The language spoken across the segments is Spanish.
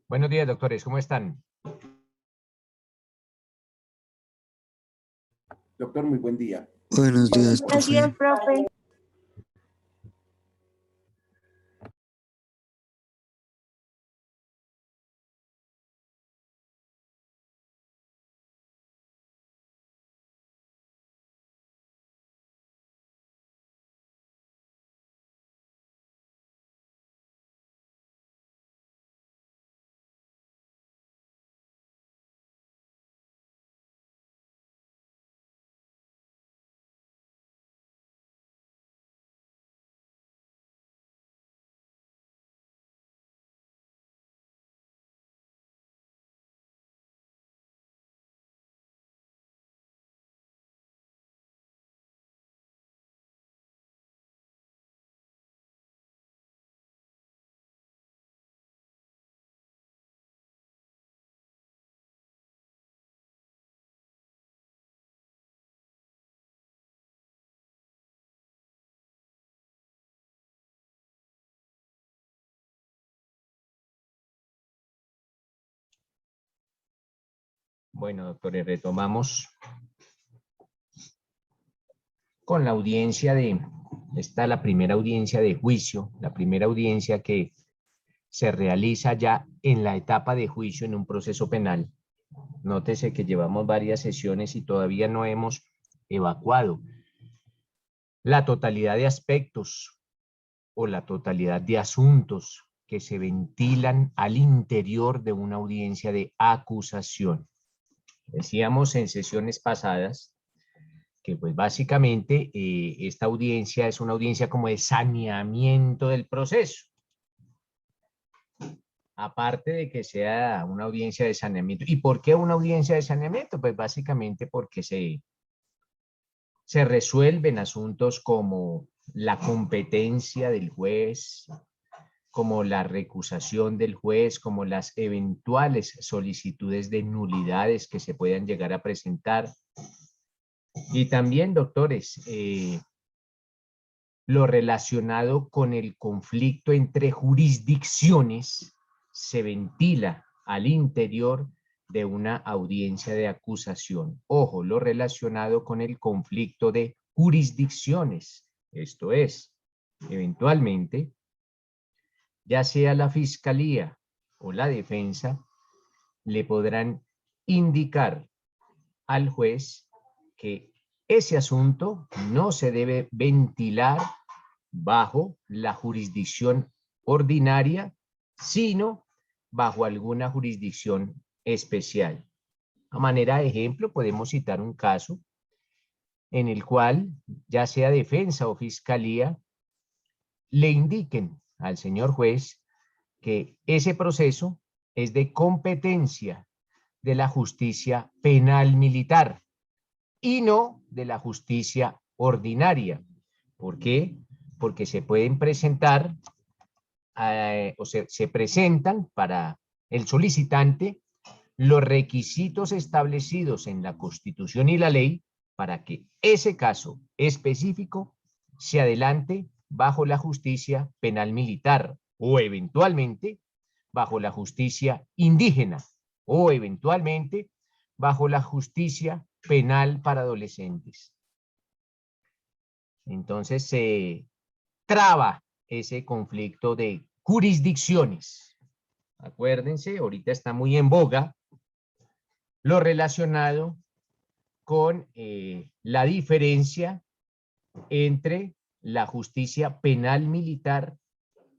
Buenos días, doctores, ¿cómo están? Doctor, muy buen día. Buenos días, Buenos días, profe. profe. Bueno, doctores, retomamos con la audiencia esta la primera audiencia de juicio, la primera audiencia que se realiza ya en la etapa de juicio en un proceso penal. Nótese que llevamos varias sesiones y todavía no hemos evacuado la totalidad de aspectos o la totalidad de asuntos que se ventilan al interior de una audiencia de acusación. Decíamos en sesiones pasadas que pues básicamente esta audiencia es una audiencia como de saneamiento del proceso. Aparte de que sea una audiencia de saneamiento. ¿Y por qué una audiencia de saneamiento? Pues básicamente porque se resuelven asuntos como la competencia del juez, como la recusación del juez, como las eventuales solicitudes de nulidades que se puedan llegar a presentar. Y también, doctores, lo relacionado con el conflicto entre jurisdicciones se ventila al interior de una audiencia de acusación. Ojo, lo relacionado con el conflicto de jurisdicciones. Esto es, eventualmente, ya sea la fiscalía o la defensa, le podrán indicar al juez que ese asunto no se debe ventilar bajo la jurisdicción ordinaria, sino bajo alguna jurisdicción especial. A manera de ejemplo, podemos citar un caso en el cual, ya sea defensa o fiscalía, le indiquen al señor juez que ese proceso es de competencia de la justicia penal militar y no de la justicia ordinaria. ¿Por qué? Porque se pueden presentar o se presentan para el solicitante los requisitos establecidos en la Constitución y la ley para que ese caso específico se adelante bajo la justicia penal militar o eventualmente bajo la justicia indígena o eventualmente bajo la justicia penal para adolescentes. Entonces se traba ese conflicto de jurisdicciones. Acuérdense, ahorita está muy en boga lo relacionado con la diferencia entre la justicia penal militar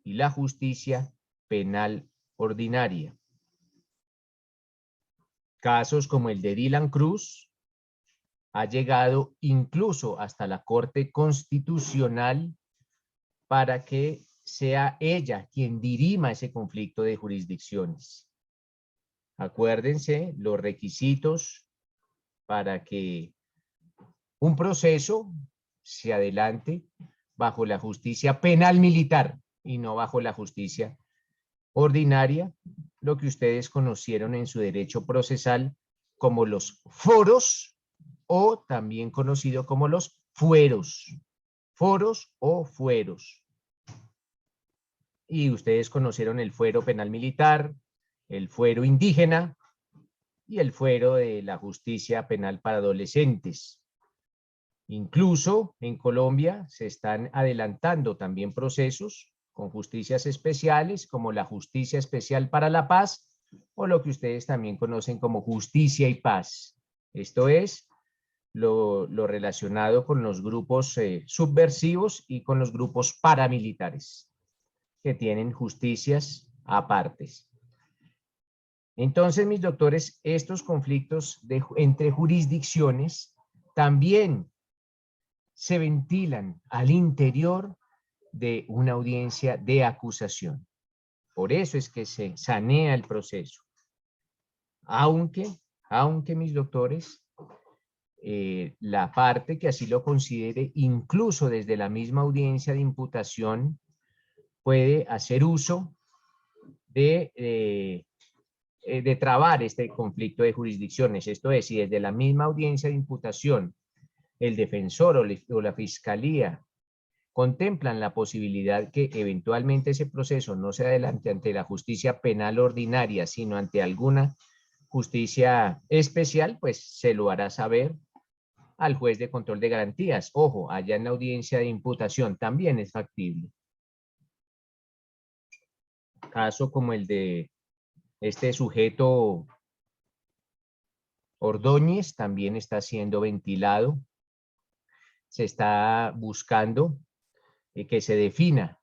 y la justicia penal ordinaria. Casos como el de Dylan Cruz ha llegado incluso hasta la Corte Constitucional para que sea ella quien dirima ese conflicto de jurisdicciones. Acuérdense los requisitos para que un proceso se adelante bajo la justicia penal militar y no bajo la justicia ordinaria, lo que ustedes conocieron en su derecho procesal como los foros o también conocido como los fueros. Foros o fueros. Y ustedes conocieron el fuero penal militar, el fuero indígena y el fuero de la justicia penal para adolescentes. Incluso en Colombia se están adelantando también procesos con justicias especiales como la Justicia Especial para la Paz o lo que ustedes también conocen como Justicia y Paz. Esto es lo relacionado con los grupos subversivos y con los grupos paramilitares que tienen justicias apartes. Entonces, mis doctores, estos conflictos entre jurisdicciones también se ventilan al interior de una audiencia de acusación. Por eso es que se sanea el proceso. Aunque mis doctores, la parte que así lo considere, incluso desde la misma audiencia de imputación, puede hacer uso de trabar este conflicto de jurisdicciones. Esto es, si desde la misma audiencia de imputación el defensor o la fiscalía contemplan la posibilidad que eventualmente ese proceso no se adelante ante la justicia penal ordinaria, sino ante alguna justicia especial, pues se lo hará saber al juez de control de garantías. Ojo, allá en la audiencia de imputación también es factible. Caso como el de este sujeto Ordóñez también está siendo ventilado. Se está buscando que se defina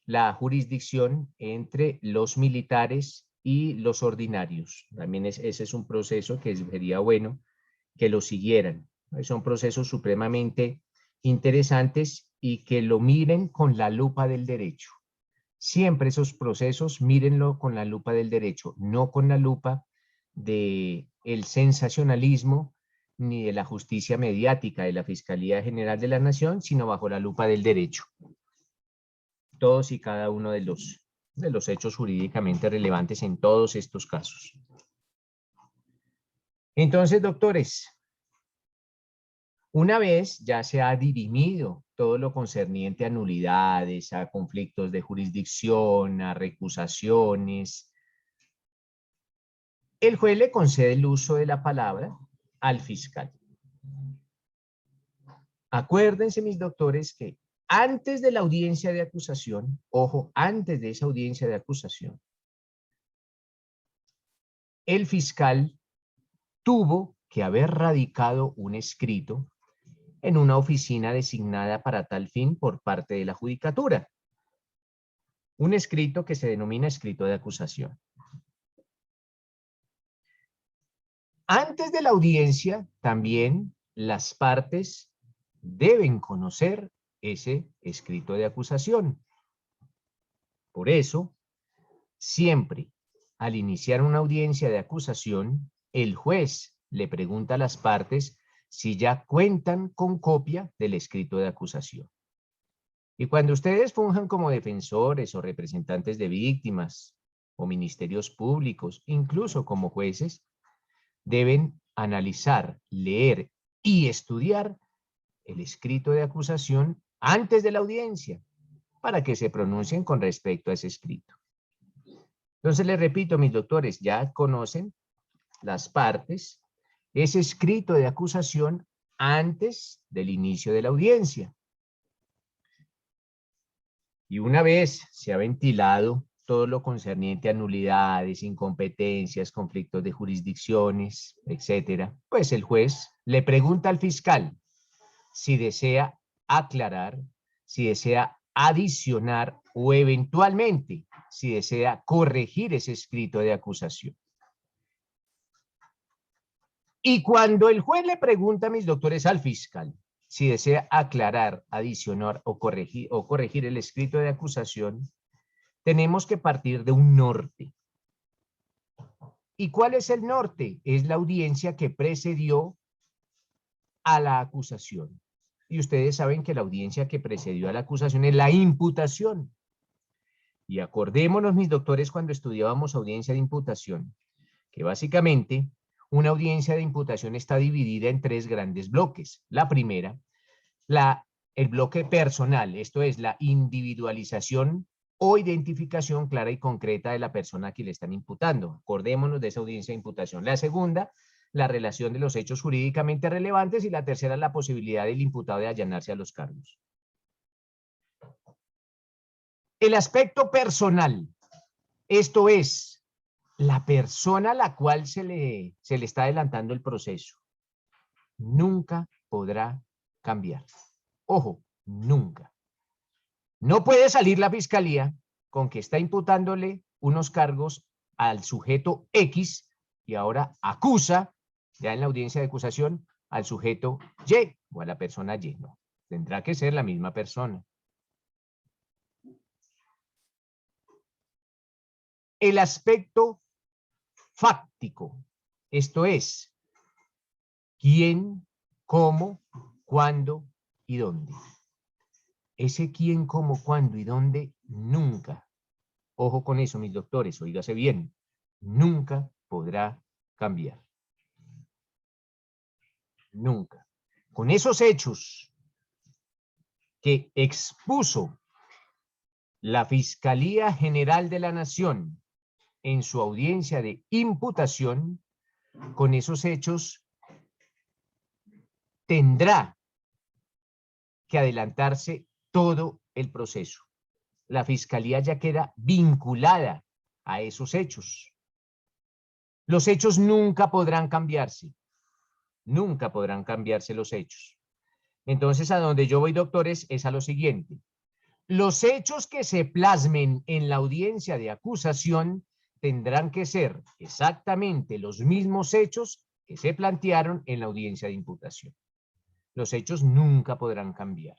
la jurisdicción entre los militares y los ordinarios. También ese es un proceso que sería bueno que lo siguieran. Son procesos supremamente interesantes y que lo miren con la lupa del derecho. Siempre esos procesos mírenlo con la lupa del derecho, no con la lupa del sensacionalismo ni de la justicia mediática de la Fiscalía General de la Nación, sino bajo la lupa del derecho. Todos y cada uno de los hechos jurídicamente relevantes en todos estos casos. Entonces, doctores, una vez ya se ha dirimido todo lo concerniente a nulidades, a conflictos de jurisdicción, a recusaciones, el juez le concede el uso de la palabra al fiscal. Acuérdense, mis doctores, que antes de la audiencia de acusación, ojo, antes de esa audiencia de acusación, el fiscal tuvo que haber radicado un escrito en una oficina designada para tal fin por parte de la judicatura. Un escrito que se denomina escrito de acusación. Antes de la audiencia, también las partes deben conocer ese escrito de acusación. Por eso, siempre al iniciar una audiencia de acusación, el juez le pregunta a las partes si ya cuentan con copia del escrito de acusación. Y cuando ustedes funjan como defensores o representantes de víctimas o ministerios públicos, incluso como jueces, deben analizar, leer y estudiar el escrito de acusación antes de la audiencia para que se pronuncien con respecto a ese escrito. Entonces les repito, mis doctores, ya conocen las partes ese escrito de acusación antes del inicio de la audiencia. Y una vez se ha ventilado todo lo concerniente a nulidades, incompetencias, conflictos de jurisdicciones, etcétera, pues el juez le pregunta al fiscal si desea aclarar, si desea adicionar o eventualmente si desea corregir ese escrito de acusación. Y cuando el juez le pregunta, mis doctores, al fiscal si desea aclarar, adicionar o corregir el escrito de acusación, tenemos que partir de un norte. ¿Y cuál es el norte? Es la audiencia que precedió a la acusación. Y ustedes saben que la audiencia que precedió a la acusación es la imputación. Y acordémonos, mis doctores, cuando estudiábamos audiencia de imputación, que básicamente una audiencia de imputación está dividida en tres grandes bloques. La primera, el bloque personal, esto es la individualización o identificación clara y concreta de la persona a quien le están imputando. Acordémonos de esa audiencia de imputación. La segunda, la relación de los hechos jurídicamente relevantes, y la tercera, la posibilidad del imputado de allanarse a los cargos. El aspecto personal, esto es, la persona a la cual se le está adelantando el proceso, nunca podrá cambiar. Ojo, nunca. No puede salir la fiscalía con que está imputándole unos cargos al sujeto X y ahora acusa, ya en la audiencia de acusación, al sujeto Y o a la persona Y. No, tendrá que ser la misma persona. El aspecto fáctico, esto es, quién, cómo, cuándo y dónde. Ese quién, cómo, cuándo y dónde, nunca. Ojo con eso, mis doctores, oígase bien, nunca podrá cambiar. Nunca. Con esos hechos que expuso la Fiscalía General de la Nación en su audiencia de imputación, con esos hechos tendrá que adelantarse todo el proceso. La Fiscalía ya queda vinculada a esos hechos. Los hechos nunca podrán cambiarse. Nunca podrán cambiarse los hechos. Entonces, a donde yo voy, doctores, es a lo siguiente. Los hechos que se plasmen en la audiencia de acusación tendrán que ser exactamente los mismos hechos que se plantearon en la audiencia de imputación. Los hechos nunca podrán cambiar.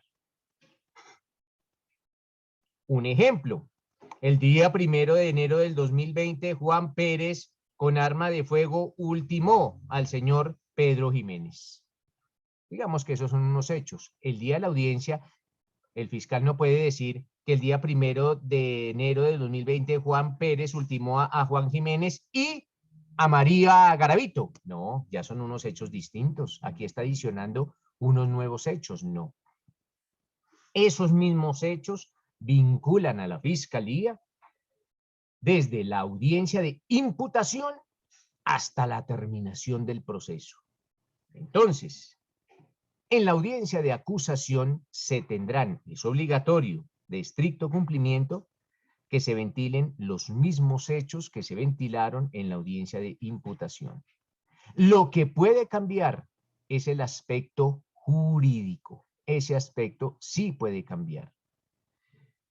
Un ejemplo, el día 1 de enero del 2020, Juan Pérez, con arma de fuego, ultimó al señor Pedro Jiménez. Digamos que esos son unos hechos. El día de la audiencia, el fiscal no puede decir que el día 1 de enero de 2020 Juan Pérez ultimó a Juan Jiménez y a María Garavito. No, ya son unos hechos distintos. Aquí está adicionando unos nuevos hechos. No. Esos mismos hechos vinculan a la fiscalía desde la audiencia de imputación hasta la terminación del proceso. Entonces, en la audiencia de acusación se tendrán, es obligatorio, de estricto cumplimiento, que se ventilen los mismos hechos que se ventilaron en la audiencia de imputación. Lo que puede cambiar es el aspecto jurídico. Ese aspecto sí puede cambiar.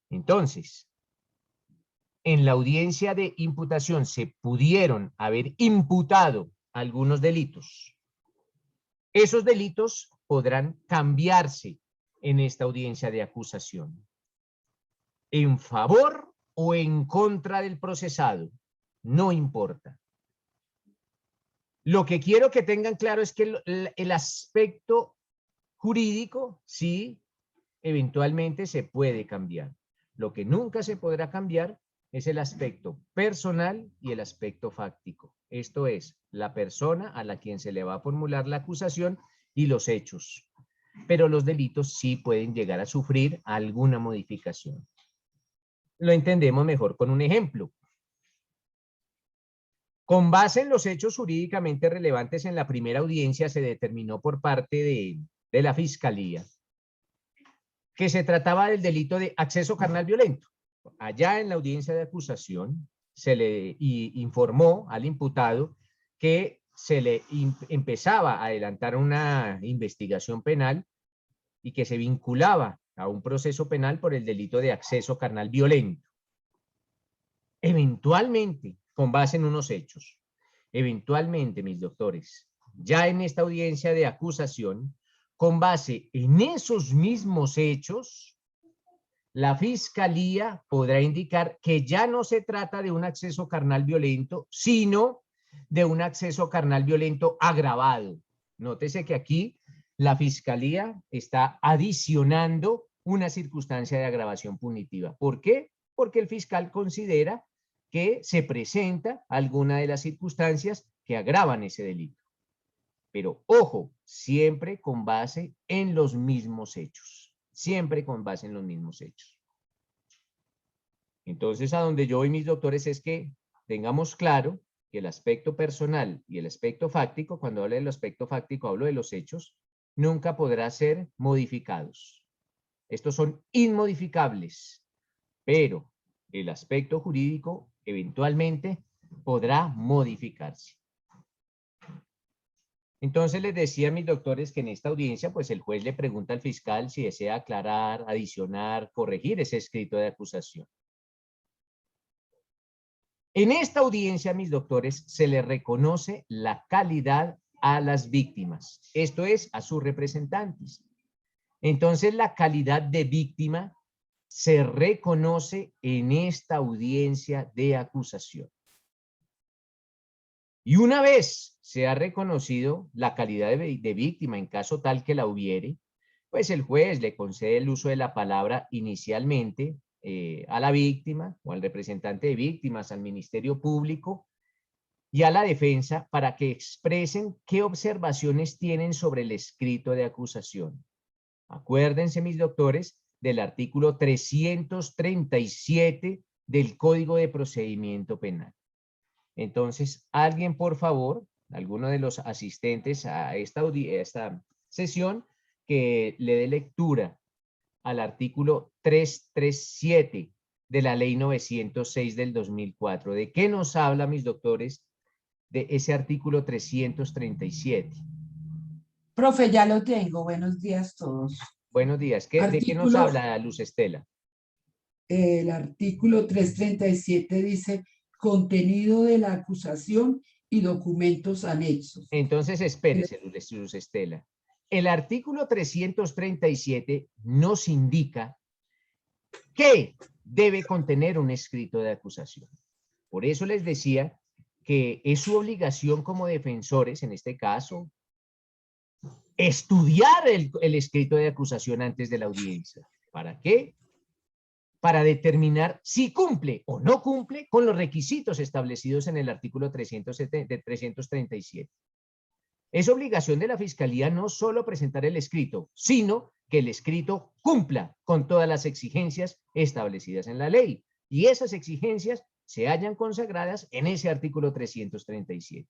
Entonces, en la audiencia de imputación se pudieron haber imputado algunos delitos. Esos delitos podrán cambiarse en esta audiencia de acusación, en favor o en contra del procesado, no importa. Lo que quiero que tengan claro es que el aspecto jurídico sí, eventualmente se puede cambiar. Lo que nunca se podrá cambiar es el aspecto personal y el aspecto fáctico. Esto es, la persona a la quien se le va a formular la acusación y los hechos. Pero los delitos sí pueden llegar a sufrir alguna modificación. Lo entendemos mejor con un ejemplo. Con base en los hechos jurídicamente relevantes en la primera audiencia, se determinó por parte de la Fiscalía que se trataba del delito de acceso carnal violento. Allá en la audiencia de acusación se le informó al imputado que se le empezaba a adelantar una investigación penal y que se vinculaba a un proceso penal por el delito de acceso carnal violento. Eventualmente, con base en unos hechos, eventualmente, mis doctores, ya en esta audiencia de acusación, con base en esos mismos hechos, la Fiscalía podrá indicar que ya no se trata de un acceso carnal violento, sino de un acceso carnal violento agravado. Nótese que aquí la Fiscalía está adicionando una circunstancia de agravación punitiva. ¿Por qué? Porque el fiscal considera que se presenta alguna de las circunstancias que agravan ese delito. Pero ojo, siempre con base en los mismos hechos. Siempre con base en los mismos hechos. Entonces, a donde yo voy, mis doctores, es que tengamos claro que el aspecto personal y el aspecto fáctico, cuando hablo del aspecto fáctico, hablo de los hechos, nunca podrá ser modificados. Estos son inmodificables, pero el aspecto jurídico eventualmente podrá modificarse. Entonces les decía a mis doctores que en esta audiencia, pues el juez le pregunta al fiscal si desea aclarar, adicionar, corregir ese escrito de acusación. En esta audiencia, mis doctores, se le reconoce la calidad a las víctimas, esto es, a sus representantes. Entonces, la calidad de víctima se reconoce en esta audiencia de acusación. Y una vez se ha reconocido la calidad de víctima, en caso tal que la hubiere, pues el juez le concede el uso de la palabra inicialmente a la víctima o al representante de víctimas, al Ministerio Público y a la defensa para que expresen qué observaciones tienen sobre el escrito de acusación. Acuérdense, mis doctores, del artículo 337 del Código de Procedimiento Penal. Entonces, alguien, por favor, alguno de los asistentes a esta sesión, que le dé lectura al artículo 337 de la Ley 906 del 2004. ¿De qué nos habla, mis doctores, de ese artículo 337? Profe, ya lo tengo. Buenos días todos. Buenos días. ¿De qué nos habla, Luz Estela? El artículo 337 dice contenido de la acusación y documentos anexos. Entonces, espérese, Luz Estela. El artículo 337 nos indica qué debe contener un escrito de acusación. Por eso les decía que es su obligación como defensores, en este caso, estudiar el escrito de acusación antes de la audiencia. ¿Para qué? Para determinar si cumple o no cumple con los requisitos establecidos en el artículo 337. Es obligación de la Fiscalía no solo presentar el escrito, sino que el escrito cumpla con todas las exigencias establecidas en la ley. Y esas exigencias se hallan consagradas en ese artículo 337.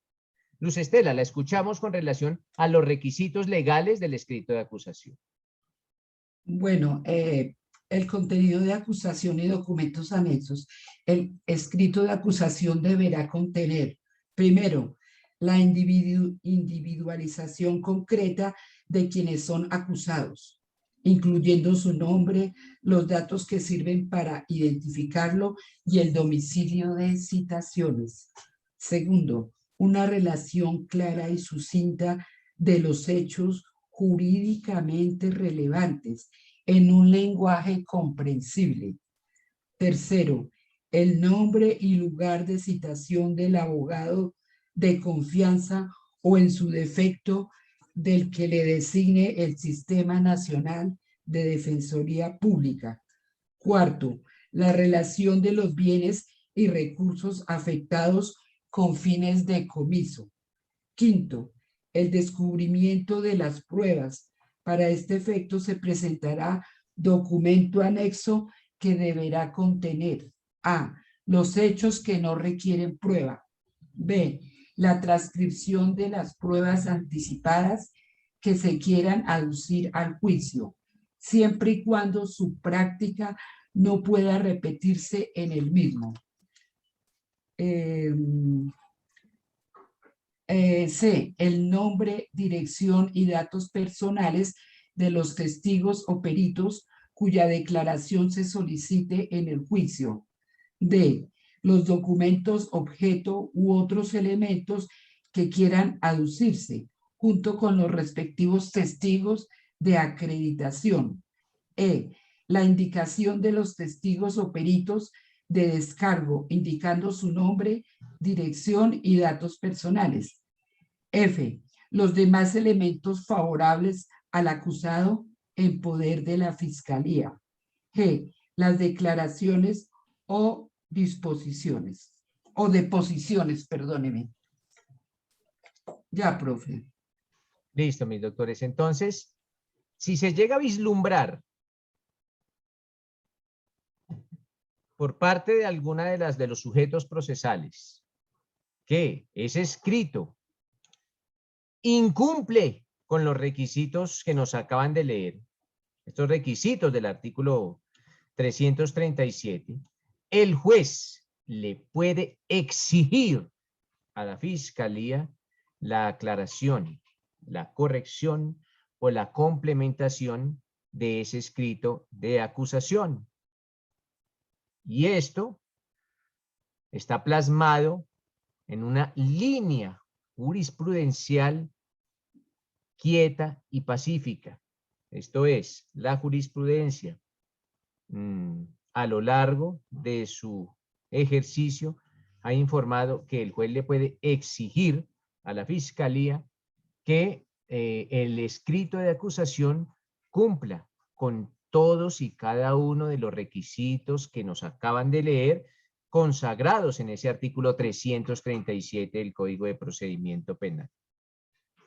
Luz Estela, la escuchamos con relación a los requisitos legales del escrito de acusación. Bueno, el contenido de acusación y documentos anexos. El escrito de acusación deberá contener, primero, la individualización concreta de quienes son acusados, incluyendo su nombre, los datos que sirven para identificarlo y el domicilio de citaciones. Segundo, una relación clara y sucinta de los hechos jurídicamente relevantes en un lenguaje comprensible. Tercero, el nombre y lugar de citación del abogado de confianza o en su defecto del que le designe el Sistema Nacional de Defensoría Pública. Cuarto, la relación de los bienes y recursos afectados con fines de comiso. Quinto, el descubrimiento de las pruebas. Para este efecto se presentará documento anexo que deberá contener a. Los hechos que no requieren prueba. B. La transcripción de las pruebas anticipadas que se quieran aducir al juicio, siempre y cuando su práctica no pueda repetirse en el mismo. C. El nombre, dirección y datos personales de los testigos o peritos cuya declaración se solicite en el juicio. D. Los documentos, objeto u otros elementos que quieran aducirse, junto con los respectivos testigos de acreditación. E. La indicación de los testigos o peritos de descargo, indicando su nombre, dirección y datos personales. F. Los demás elementos favorables al acusado en poder de la Fiscalía. G. Las declaraciones o disposiciones, o deposiciones, perdóneme. Ya, profe. Listo, mis doctores. Entonces, si se llega a vislumbrar por parte de alguna de los sujetos procesales que ese escrito incumple con los requisitos que nos acaban de leer, estos requisitos del artículo 337, el juez le puede exigir a la fiscalía la aclaración, la corrección o la complementación de ese escrito de acusación. Y esto está plasmado en una línea jurisprudencial quieta y pacífica. Esto es, la jurisprudencia a lo largo de su ejercicio ha informado que el juez le puede exigir a la fiscalía que el escrito de acusación cumpla con todos y cada uno de los requisitos que nos acaban de leer, consagrados en ese artículo 337 del Código de Procedimiento Penal.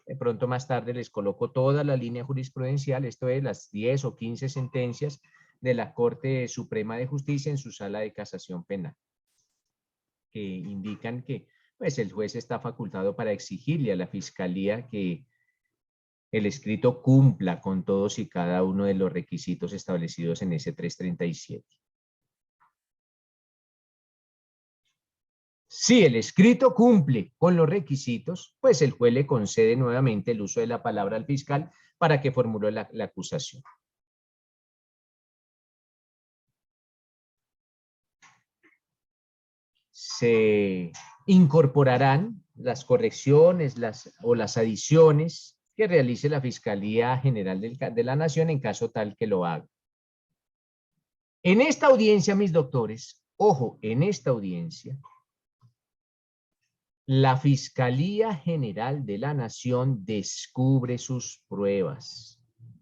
De pronto más tarde les coloco toda la línea jurisprudencial, esto es las 10 o 15 sentencias de la Corte Suprema de Justicia en su sala de casación penal, que indican que pues, el juez está facultado para exigirle a la fiscalía que el escrito cumpla con todos y cada uno de los requisitos establecidos en ese 337. Si el escrito cumple con los requisitos, pues el juez le concede nuevamente el uso de la palabra al fiscal para que formule la acusación. Se incorporarán las correcciones o las adiciones que realice la Fiscalía General de la Nación en caso tal que lo haga. En esta audiencia, mis doctores, ojo, en esta audiencia, la Fiscalía General de la Nación descubre sus pruebas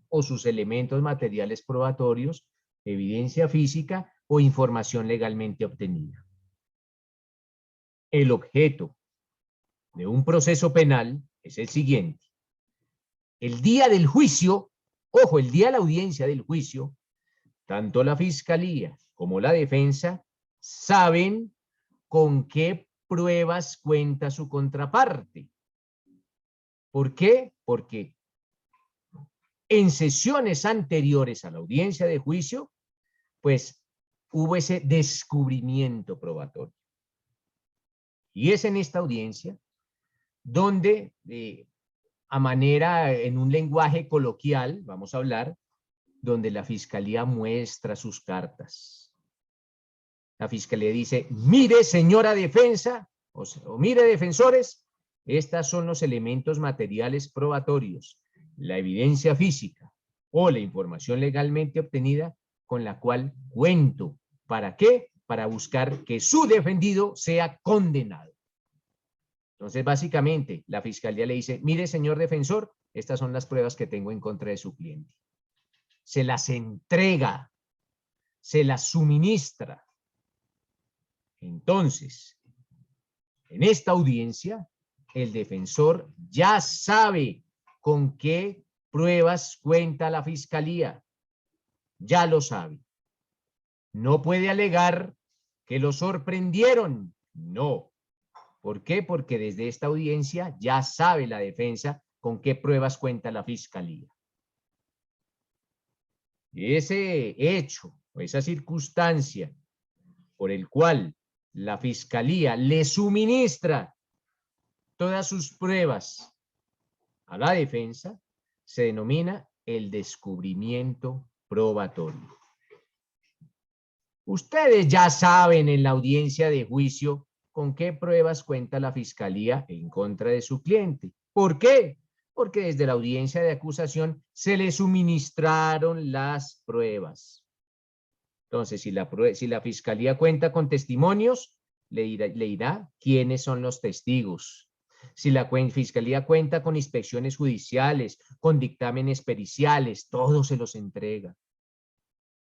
o sus elementos materiales probatorios, evidencia física o información legalmente obtenida. El objeto de un proceso penal es el siguiente. El día del juicio, ojo, el día de la audiencia del juicio, tanto la Fiscalía como la defensa saben con qué pruebas cuenta su contraparte. ¿Por qué? Porque en sesiones anteriores a la audiencia de juicio, pues hubo ese descubrimiento probatorio. Y es en esta audiencia donde, en un lenguaje coloquial, vamos a hablar, donde la Fiscalía muestra sus cartas. La Fiscalía dice, mire señora defensa, o mire defensores, estos son los elementos materiales probatorios, la evidencia física o la información legalmente obtenida con la cual cuento. ¿Para qué? Para buscar que su defendido sea condenado. Entonces, básicamente, la Fiscalía le dice, mire, señor defensor, estas son las pruebas que tengo en contra de su cliente. Se las entrega, se las suministra. Entonces, en esta audiencia, el defensor ya sabe con qué pruebas cuenta la Fiscalía. Ya lo sabe. No puede alegar que lo sorprendieron. No. ¿Por qué? Porque desde esta audiencia ya sabe la defensa con qué pruebas cuenta la Fiscalía. Ese hecho o esa circunstancia por el cual la Fiscalía le suministra todas sus pruebas a la defensa se denomina el descubrimiento probatorio. Ustedes ya saben en la audiencia de juicio con qué pruebas cuenta la Fiscalía en contra de su cliente. ¿Por qué? Porque desde la audiencia de acusación se le suministraron las pruebas. Entonces, si la Fiscalía cuenta con testimonios, le dirá quiénes son los testigos. Si la Fiscalía cuenta con inspecciones judiciales, con dictámenes periciales, todo se los entrega.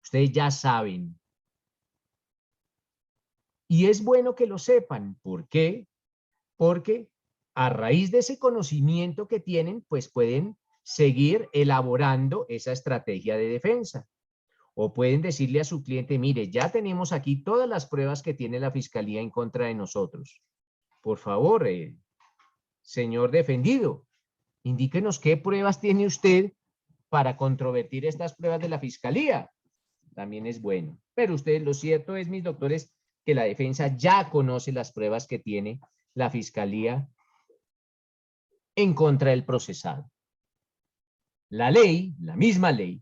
Ustedes ya saben. Y es bueno que lo sepan. ¿Por qué? Porque a raíz de ese conocimiento que tienen, pues pueden seguir elaborando esa estrategia de defensa. O pueden decirle a su cliente, mire, ya tenemos aquí todas las pruebas que tiene la fiscalía en contra de nosotros. Por favor, señor defendido, indíquenos qué pruebas tiene usted para controvertir estas pruebas de la fiscalía. También es bueno. Pero usted, lo cierto es, mis doctores, que la defensa ya conoce las pruebas que tiene la fiscalía en contra del procesado. La ley, la misma ley,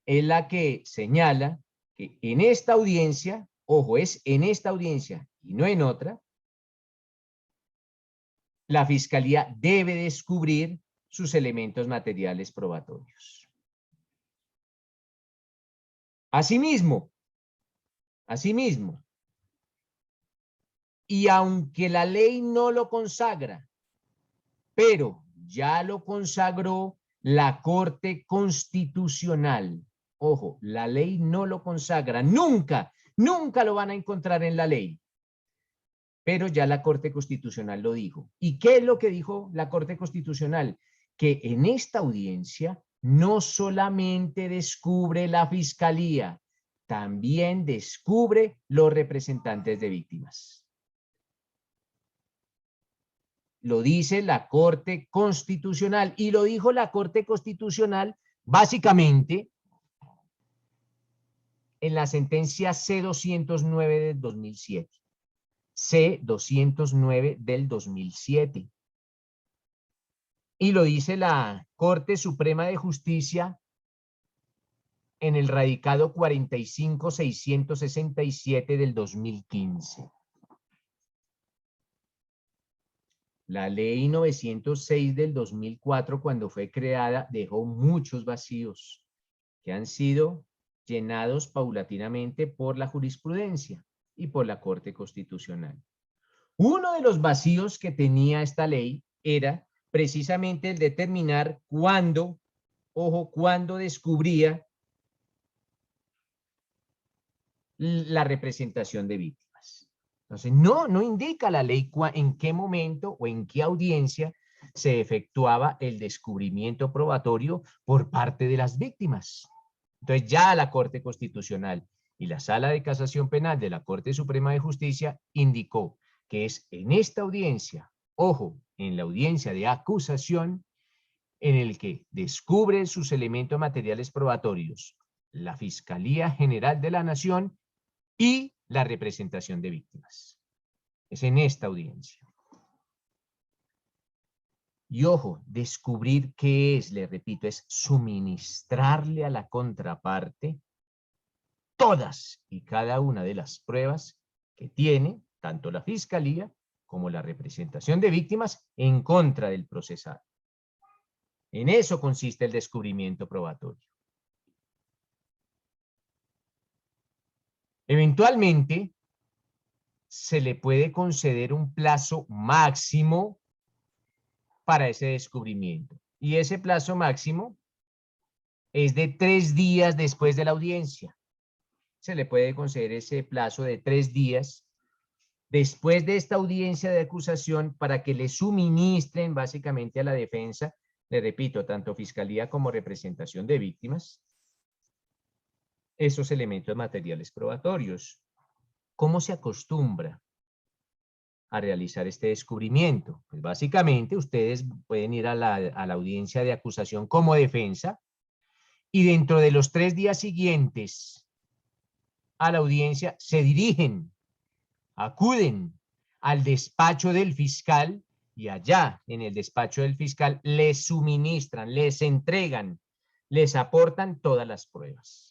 es la que señala que en esta audiencia, ojo, es en esta audiencia y no en otra, la fiscalía debe descubrir sus elementos materiales probatorios. Asimismo, y aunque la ley no lo consagra, pero ya lo consagró la Corte Constitucional. Ojo, la ley no lo consagra, nunca lo van a encontrar en la ley. Pero ya la Corte Constitucional lo dijo. ¿Y qué es lo que dijo la Corte Constitucional? Que en esta audiencia no solamente descubre la Fiscalía, también descubre los representantes de víctimas. Lo dice la Corte Constitucional y lo dijo la Corte Constitucional básicamente en la sentencia C-209 del 2007. C-209 del 2007. Y lo dice la Corte Suprema de Justicia en el radicado 45-667 del 2015. La ley 906 del 2004, cuando fue creada, dejó muchos vacíos que han sido llenados paulatinamente por la jurisprudencia y por la Corte Constitucional. Uno de los vacíos que tenía esta ley era precisamente el determinar cuándo, ojo, cuándo descubría la representación de víctimas. Entonces, no indica la ley en qué momento o en qué audiencia se efectuaba el descubrimiento probatorio por parte de las víctimas. Entonces, ya la Corte Constitucional y la Sala de Casación Penal de la Corte Suprema de Justicia indicó que es en esta audiencia, ojo, en la audiencia de acusación, en el que descubre sus elementos materiales probatorios la Fiscalía General de la Nación y la representación de víctimas. Es en esta audiencia. Y ojo, descubrir qué es, le repito, es suministrarle a la contraparte todas y cada una de las pruebas que tiene tanto la Fiscalía como la representación de víctimas en contra del procesado. En eso consiste el descubrimiento probatorio. Eventualmente, se le puede conceder un plazo máximo para ese descubrimiento. Y ese plazo máximo es de 3 días después de la audiencia. Se le puede conceder ese plazo de 3 días después de esta audiencia de acusación para que le suministren básicamente a la defensa, le repito, tanto Fiscalía como representación de víctimas, esos elementos materiales probatorios. ¿Cómo se acostumbra a realizar este descubrimiento? Pues básicamente ustedes pueden ir a la audiencia de acusación como defensa y dentro de los 3 días siguientes a la audiencia se dirigen, acuden al despacho del fiscal y allá en el despacho del fiscal les suministran, les entregan, les aportan todas las pruebas.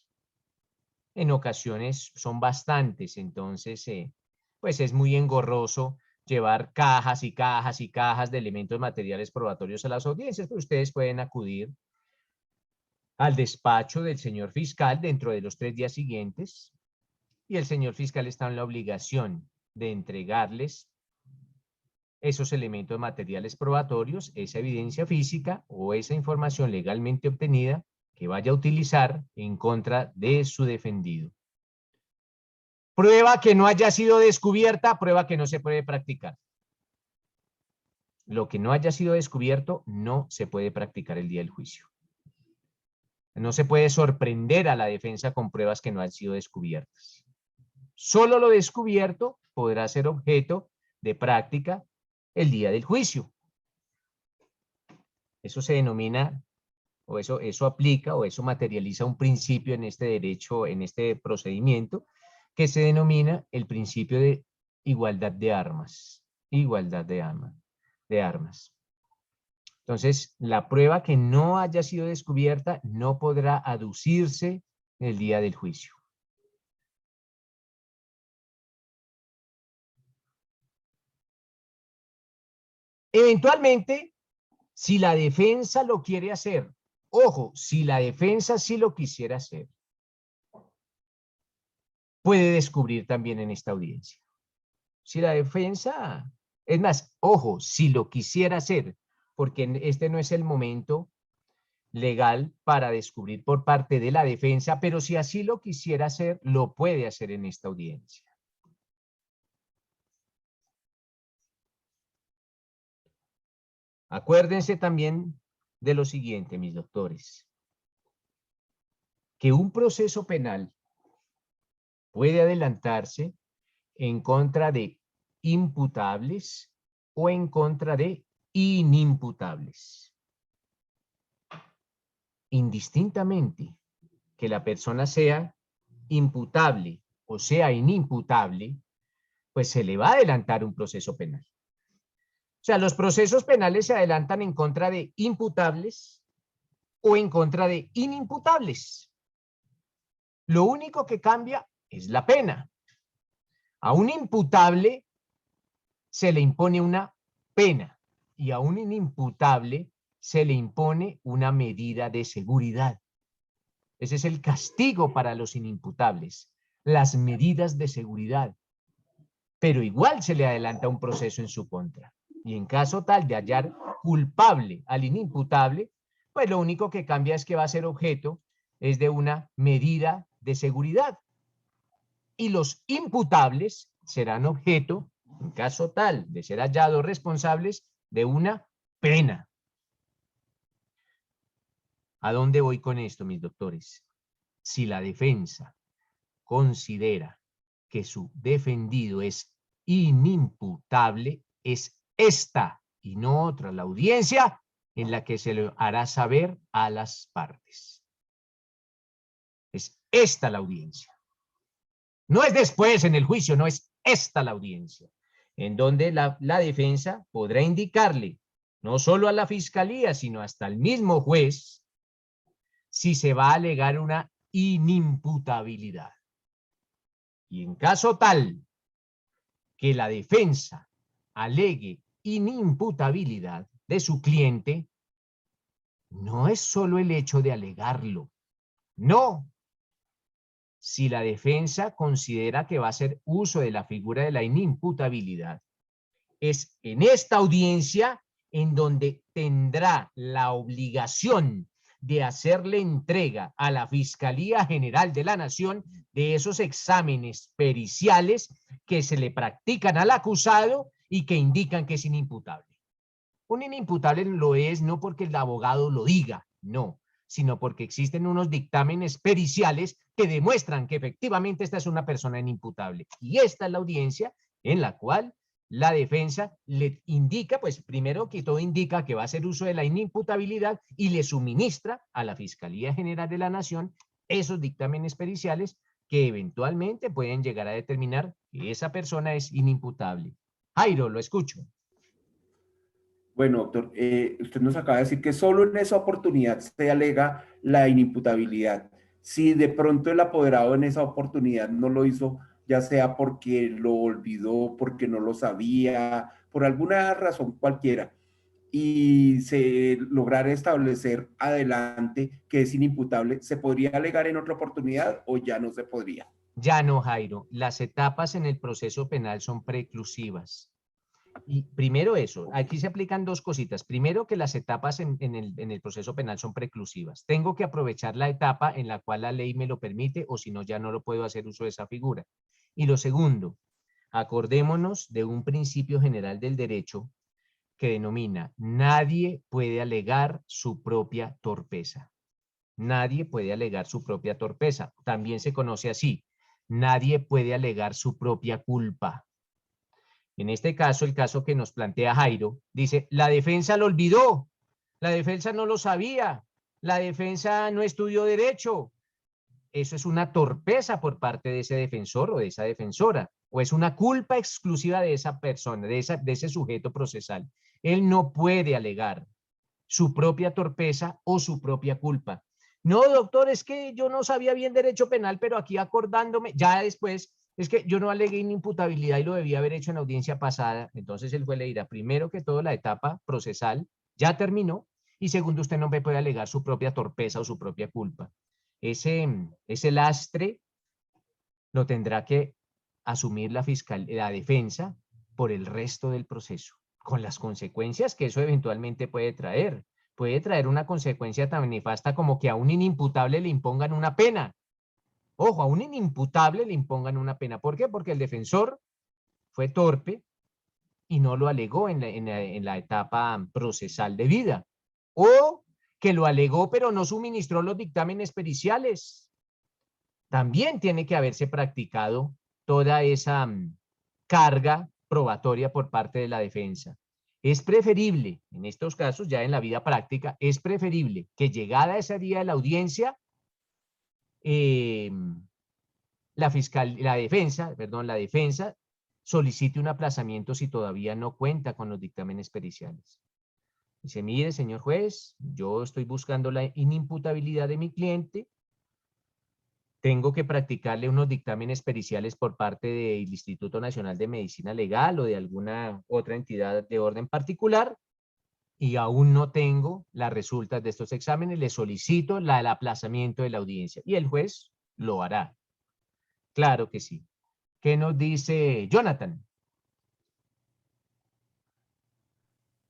En ocasiones son bastantes, entonces pues es muy engorroso llevar cajas y cajas y cajas de elementos materiales probatorios a las audiencias, pero ustedes pueden acudir al despacho del señor fiscal dentro de los 3 días siguientes y el señor fiscal está en la obligación de entregarles esos elementos materiales probatorios, esa evidencia física o esa información legalmente obtenida que vaya a utilizar en contra de su defendido. Prueba que no haya sido descubierta, prueba que no se puede practicar. Lo que no haya sido descubierto no se puede practicar el día del juicio. No se puede sorprender a la defensa con pruebas que no han sido descubiertas. Solo lo descubierto podrá ser objeto de práctica el día del juicio. Eso se denomina, o eso aplica, o eso materializa un principio en este derecho, en este procedimiento, que se denomina el principio de igualdad de armas. Igualdad de armas. Entonces, la prueba que no haya sido descubierta no podrá aducirse el día del juicio. Eventualmente, si la defensa lo quiere hacer, ojo, si la defensa sí lo quisiera hacer, puede descubrir también en esta audiencia. Si la defensa, es más, ojo, si lo quisiera hacer, porque este no es el momento legal para descubrir por parte de la defensa, pero si así lo quisiera hacer, lo puede hacer en esta audiencia. Acuérdense también de lo siguiente, mis doctores, que un proceso penal puede adelantarse en contra de imputables o en contra de inimputables. Indistintamente que la persona sea imputable o sea inimputable, pues se le va a adelantar un proceso penal. O sea, los procesos penales se adelantan en contra de imputables o en contra de inimputables. Lo único que cambia es la pena. A un imputable se le impone una pena y a un inimputable se le impone una medida de seguridad. Ese es el castigo para los inimputables, las medidas de seguridad. Pero igual se le adelanta un proceso en su contra. Y en caso tal de hallar culpable al inimputable, pues lo único que cambia es que va a ser objeto es de una medida de seguridad. Y los imputables serán objeto, en caso tal de ser hallados responsables, de una pena. ¿A dónde voy con esto, mis doctores? Si la defensa considera que su defendido es inimputable, es esta y no otra la audiencia en la que se le hará saber a las partes. Es esta la audiencia. No es después en el juicio, no, es esta la audiencia, en donde la defensa podrá indicarle, no solo a la fiscalía, sino hasta al mismo juez, si se va a alegar una inimputabilidad. Y en caso tal que la defensa alegue inimputabilidad de su cliente, no es solo el hecho de alegarlo, no. Si la defensa considera que va a hacer uso de la figura de la inimputabilidad, es en esta audiencia en donde tendrá la obligación de hacerle entrega a la Fiscalía General de la Nación de esos exámenes periciales que se le practican al acusado y que indican que es inimputable. Un inimputable lo es no porque el abogado lo diga, no, sino porque existen unos dictámenes periciales que demuestran que efectivamente esta es una persona inimputable. Y esta es la audiencia en la cual la defensa le indica, pues primero que todo indica que va a hacer uso de la inimputabilidad y le suministra a la Fiscalía General de la Nación esos dictámenes periciales que eventualmente pueden llegar a determinar que esa persona es inimputable. Jairo, lo escucho. Bueno, doctor, usted nos acaba de decir que solo en esa oportunidad se alega la inimputabilidad. Si de pronto el apoderado en esa oportunidad no lo hizo, ya sea porque lo olvidó, porque no lo sabía, por alguna razón cualquiera, y se lograra establecer adelante que es inimputable, ¿se podría alegar en otra oportunidad o ya no se podría? Ya no, Jairo. Las etapas en el proceso penal son preclusivas. Y primero eso, aquí se aplican dos cositas. Primero que las etapas en el proceso penal son preclusivas. Tengo que aprovechar la etapa en la cual la ley me lo permite o si no ya no lo puedo hacer uso de esa figura. Y lo segundo, acordémonos de un principio general del derecho que denomina nadie puede alegar su propia torpeza. Nadie puede alegar su propia torpeza. También se conoce así. Nadie puede alegar su propia culpa. En este caso, el caso que nos plantea Jairo, dice, la defensa lo olvidó, la defensa no lo sabía, la defensa no estudió derecho. Eso es una torpeza por parte de ese defensor o de esa defensora, o es una culpa exclusiva de esa persona, de ese sujeto procesal. Él no puede alegar su propia torpeza o su propia culpa. No, doctor, es que yo no sabía bien derecho penal, pero aquí acordándome, ya después, es que yo no alegué inimputabilidad y lo debía haber hecho en la audiencia pasada. Entonces el juez le dirá, primero que todo, la etapa procesal ya terminó, y segundo, usted no me puede alegar su propia torpeza o su propia culpa. Ese lastre lo tendrá que asumir la defensa por el resto del proceso, con las consecuencias que eso eventualmente puede traer. Puede traer una consecuencia tan nefasta como que a un inimputable le impongan una pena. Ojo, a un inimputable le impongan una pena. ¿Por qué? Porque el defensor fue torpe y no lo alegó en la etapa procesal de vida. O que lo alegó pero no suministró los dictámenes periciales. También tiene que haberse practicado toda esa carga probatoria por parte de la defensa. Es preferible, en estos casos, ya en la vida práctica, es preferible que llegada ese día de la audiencia, la defensa solicite un aplazamiento si todavía no cuenta con los dictámenes periciales. Dice, mire, señor juez, yo estoy buscando la inimputabilidad de mi cliente, tengo que practicarle unos dictámenes periciales por parte del Instituto Nacional de Medicina Legal o de alguna otra entidad de orden particular, y aún no tengo las resultas de estos exámenes, le solicito el aplazamiento de la audiencia. Y el juez lo hará. Claro que sí. ¿Qué nos dice Jonathan?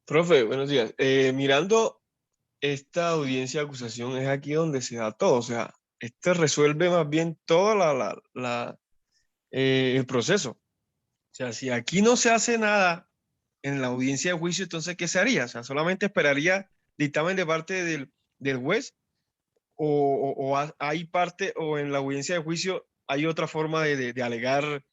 Profe, buenos días. Mirando esta audiencia de acusación, es aquí donde se da todo. O sea, este resuelve más bien todo el proceso. O sea, si aquí no se hace nada en la audiencia de juicio, entonces, ¿qué se haría? O sea, solamente esperaría dictamen de parte del juez, hay parte, o en la audiencia de juicio hay otra forma de alegar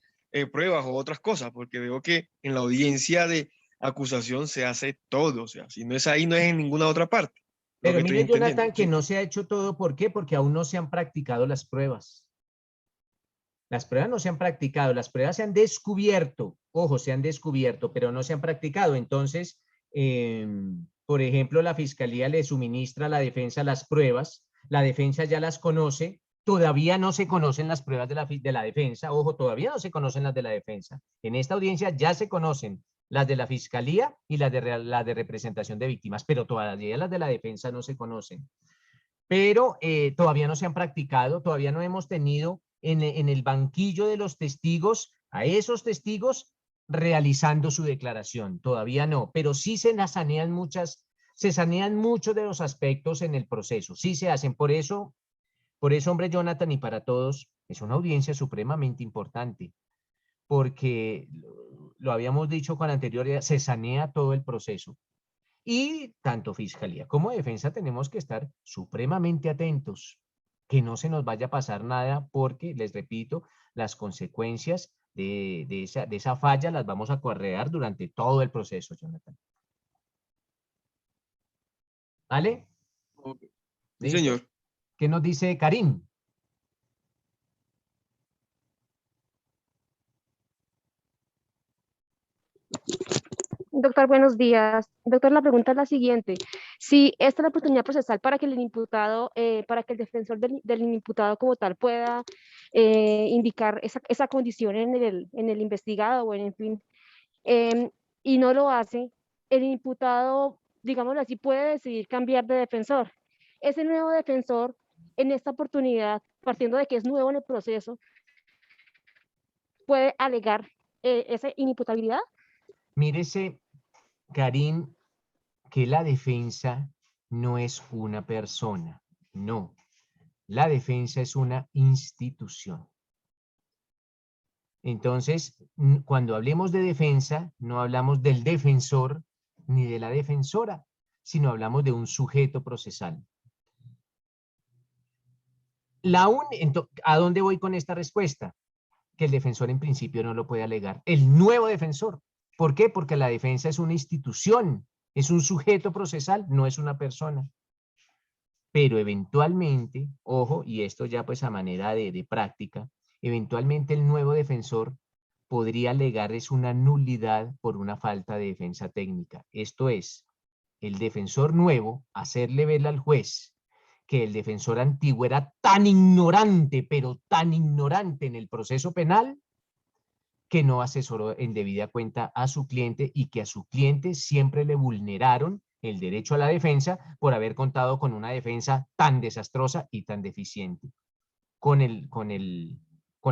pruebas o otras cosas, porque veo que en la audiencia de acusación se hace todo. O sea, si no es ahí, no es en ninguna otra parte, lo Pero que estoy mire, entendiendo, Jonathan, que ¿sí? no se ha hecho todo. ¿Por qué? Porque aún no se han practicado las pruebas. Las pruebas no se han practicado, las pruebas se han descubierto, ojo, se han descubierto, pero no se han practicado. Entonces, por ejemplo, la fiscalía le suministra a la defensa las pruebas, la defensa ya las conoce, todavía no se conocen las pruebas de la defensa, ojo, todavía no se conocen las de la defensa. En esta audiencia ya se conocen las de la fiscalía y las de representación de víctimas, pero todavía las de la defensa no se conocen. Pero todavía no se han practicado, todavía no hemos tenido en el banquillo de los testigos a esos testigos realizando su declaración, todavía no, pero sí se sanean muchos de los aspectos en el proceso, sí se hacen. Por eso, hombre, Jonathan, y para todos, es una audiencia supremamente importante, porque lo habíamos dicho con anterioridad, se sanea todo el proceso. Y tanto fiscalía como defensa tenemos que estar supremamente atentos, que no se nos vaya a pasar nada, porque, les repito, las consecuencias de esa falla las vamos a acarrear durante todo el proceso, Jonathan. ¿Vale? Ok. Sí, ¿Listo? señor. ¿Qué nos dice Karim? Doctor, buenos días. Doctor, la pregunta es la siguiente. Si esta es la oportunidad procesal para que el inimputado, para que el defensor del inimputado como tal pueda indicar esa condición en el investigado o en fin, y no lo hace, el inimputado, digámoslo así, puede decidir cambiar de defensor. Ese nuevo defensor, en esta oportunidad, partiendo de que es nuevo en el proceso, puede alegar esa inimputabilidad. Mírese, Karim, que la defensa no es una persona, no. La defensa es una institución. Entonces, cuando hablemos de defensa, no hablamos del defensor ni de la defensora, sino hablamos de un sujeto procesal. ¿A dónde voy con esta respuesta? Que el defensor en principio no lo puede alegar. El nuevo defensor. ¿Por qué? Porque la defensa es una institución, es un sujeto procesal, no es una persona. Pero eventualmente, ojo, y esto ya pues a manera de práctica, eventualmente el nuevo defensor podría alegar es una nulidad por una falta de defensa técnica. Esto es, el defensor nuevo hacerle ver al juez que el defensor antiguo era tan ignorante, pero tan ignorante en el proceso penal, que no asesoró en debida cuenta a su cliente y que a su cliente siempre le vulneraron el derecho a la defensa por haber contado con una defensa tan desastrosa y tan deficiente. Con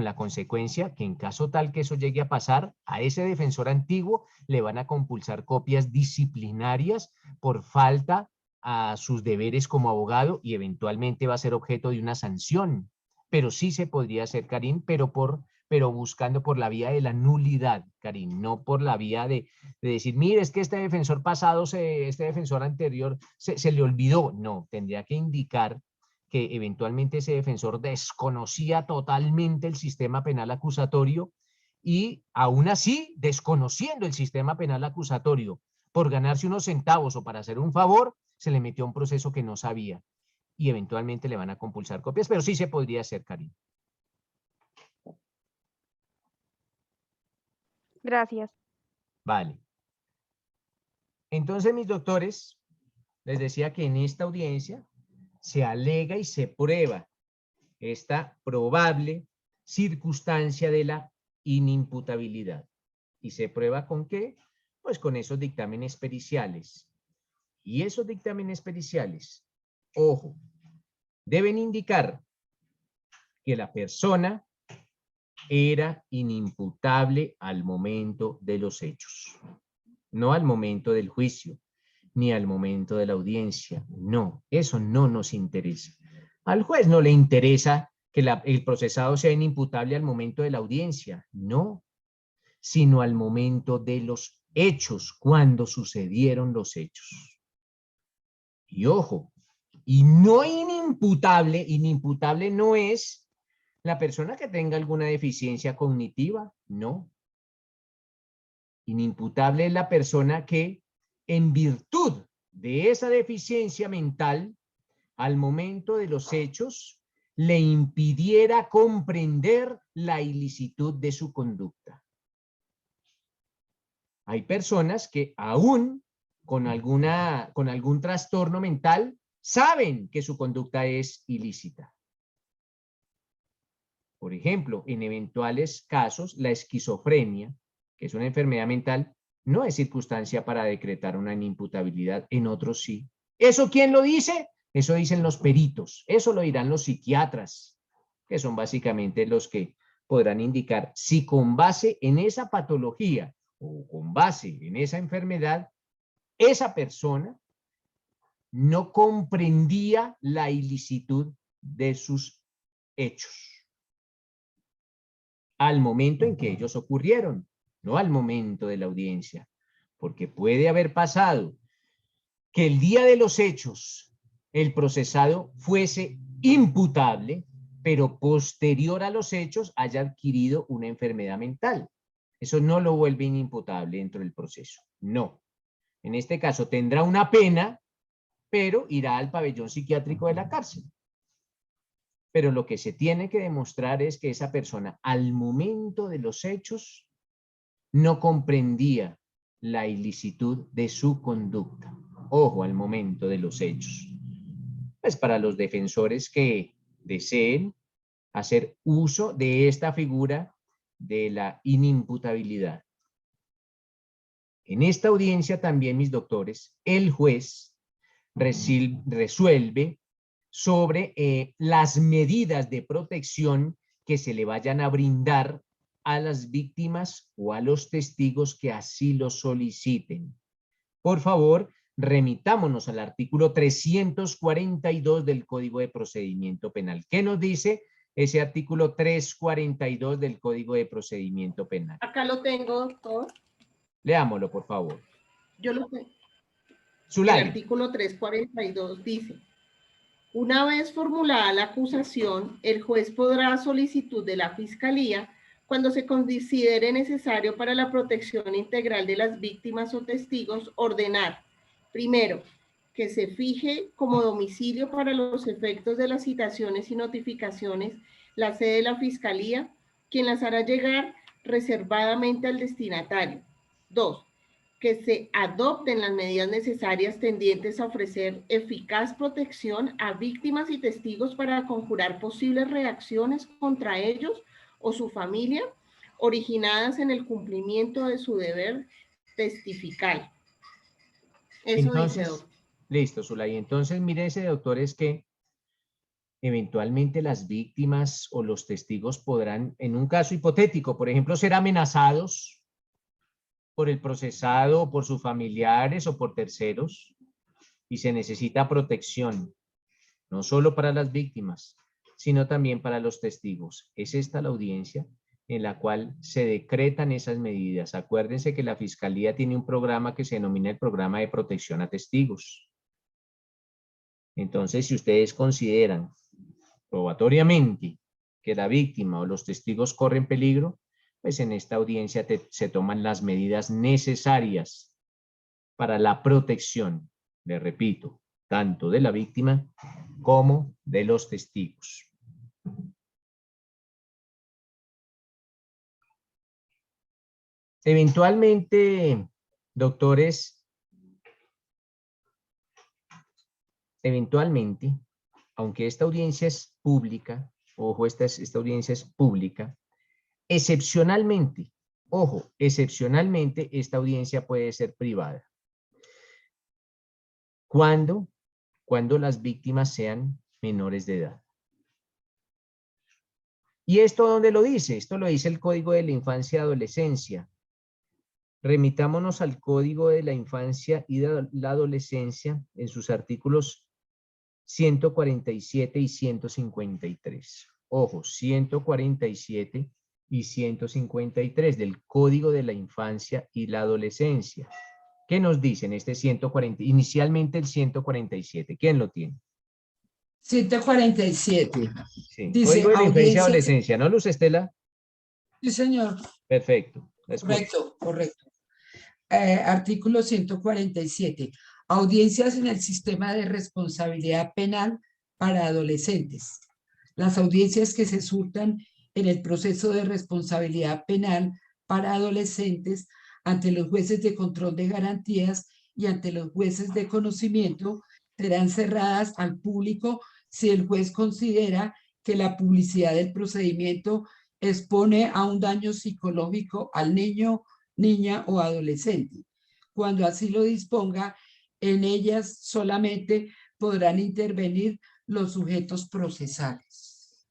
la consecuencia que en caso tal que eso llegue a pasar, a ese defensor antiguo le van a compulsar copias disciplinarias por falta a sus deberes como abogado y eventualmente va a ser objeto de una sanción. Pero sí se podría hacer, Karim, pero buscando por la vía de la nulidad, Karim, no por la vía de decir, mire, es que este defensor pasado, este defensor anterior se le olvidó. No, tendría que indicar que eventualmente ese defensor desconocía totalmente el sistema penal acusatorio y aún así, desconociendo el sistema penal acusatorio, por ganarse unos centavos o para hacer un favor, se le metió a un proceso que no sabía y eventualmente le van a compulsar copias, pero sí se podría hacer, Karim. Gracias. Vale. Entonces, mis doctores, les decía que en esta audiencia se alega y se prueba esta probable circunstancia de la inimputabilidad. ¿Y se prueba con qué? Pues con esos dictámenes periciales. Y esos dictámenes periciales, ojo, deben indicar que la persona era inimputable al momento de los hechos, no al momento del juicio, ni al momento de la audiencia. No, eso no nos interesa. Al juez no le interesa que el procesado sea inimputable al momento de la audiencia, no, sino al momento de los hechos, cuando sucedieron los hechos. Y ojo, y no inimputable no es la persona que tenga alguna deficiencia cognitiva, no. Inimputable es la persona que, en virtud de esa deficiencia mental, al momento de los hechos, le impidiera comprender la ilicitud de su conducta. Hay personas que aún con algún trastorno mental saben que su conducta es ilícita. Por ejemplo, en eventuales casos, la esquizofrenia, que es una enfermedad mental, no es circunstancia para decretar una inimputabilidad, en otros sí. ¿Eso quién lo dice? Eso dicen los peritos, eso lo dirán los psiquiatras, que son básicamente los que podrán indicar si con base en esa patología o con base en esa enfermedad, esa persona no comprendía la ilicitud de sus hechos al momento en que ellos ocurrieron, no al momento de la audiencia, porque puede haber pasado que el día de los hechos el procesado fuese imputable, pero posterior a los hechos haya adquirido una enfermedad mental. Eso no lo vuelve inimputable dentro del proceso, no. En este caso tendrá una pena, pero irá al pabellón psiquiátrico de la cárcel. Pero lo que se tiene que demostrar es que esa persona al momento de los hechos no comprendía la ilicitud de su conducta. Ojo, al momento de los hechos. Pues para los defensores que deseen hacer uso de esta figura de la inimputabilidad. En esta audiencia también, mis doctores, el juez resuelve sobre las medidas de protección que se le vayan a brindar a las víctimas o a los testigos que así lo soliciten. Por favor, remitámonos al artículo 342 del Código de Procedimiento Penal. ¿Qué nos dice ese artículo 342 del Código de Procedimiento Penal? Acá lo tengo, doctor. Leámoslo, por favor. Yo lo tengo. Zulay. El artículo 342 dice: Una vez formulada la acusación, el juez podrá, a solicitud de la Fiscalía, cuando se considere necesario para la protección integral de las víctimas o testigos, ordenar, primero, que se fije como domicilio para los efectos de las citaciones y notificaciones la sede de la Fiscalía, quien las hará llegar reservadamente al destinatario. 2. Que se adopten las medidas necesarias tendientes a ofrecer eficaz protección a víctimas y testigos para conjurar posibles reacciones contra ellos o su familia, originadas en el cumplimiento de su deber testifical. Eso dice, Entonces, doctor. listo, Zulay. Entonces, mire ese, doctor, es que eventualmente las víctimas o los testigos podrán, en un caso hipotético, por ejemplo, ser amenazados por el procesado, por sus familiares o por terceros, y se necesita protección, no solo para las víctimas, sino también para los testigos. Es esta la audiencia en la cual se decretan esas medidas. Acuérdense que la Fiscalía tiene un programa que se denomina el Programa de Protección a Testigos. Entonces, si ustedes consideran probatoriamente que la víctima o los testigos corren peligro, pues en esta audiencia se toman las medidas necesarias para la protección, le repito, tanto de la víctima como de los testigos. Eventualmente, doctores, aunque esta audiencia es pública, ojo, esta audiencia es pública, excepcionalmente, ojo, excepcionalmente esta audiencia puede ser privada. ¿Cuándo? Cuando las víctimas sean menores de edad. ¿Y esto dónde lo dice? Esto lo dice el Código de la Infancia y Adolescencia. Remitámonos al Código de la Infancia y de la Adolescencia en sus artículos 147 y 153. Ojo, 147 y 153 del Código de la Infancia y la Adolescencia. ¿Qué nos dicen este 140? Inicialmente el 147. ¿Quién lo tiene? 147. Sí. Dice, Código de la Infancia y audiencias. Adolescencia, ¿no, Luz Estela? Sí, señor. Perfecto. la escucho. Correcto, correcto. Artículo 147. Audiencias en el sistema de responsabilidad penal para adolescentes. Las audiencias que se surtan en el proceso de responsabilidad penal para adolescentes ante los jueces de control de garantías y ante los jueces de conocimiento serán cerradas al público si el juez considera que la publicidad del procedimiento expone a un daño psicológico al niño, niña o adolescente. Cuando así lo disponga, en ellas solamente podrán intervenir los sujetos procesales.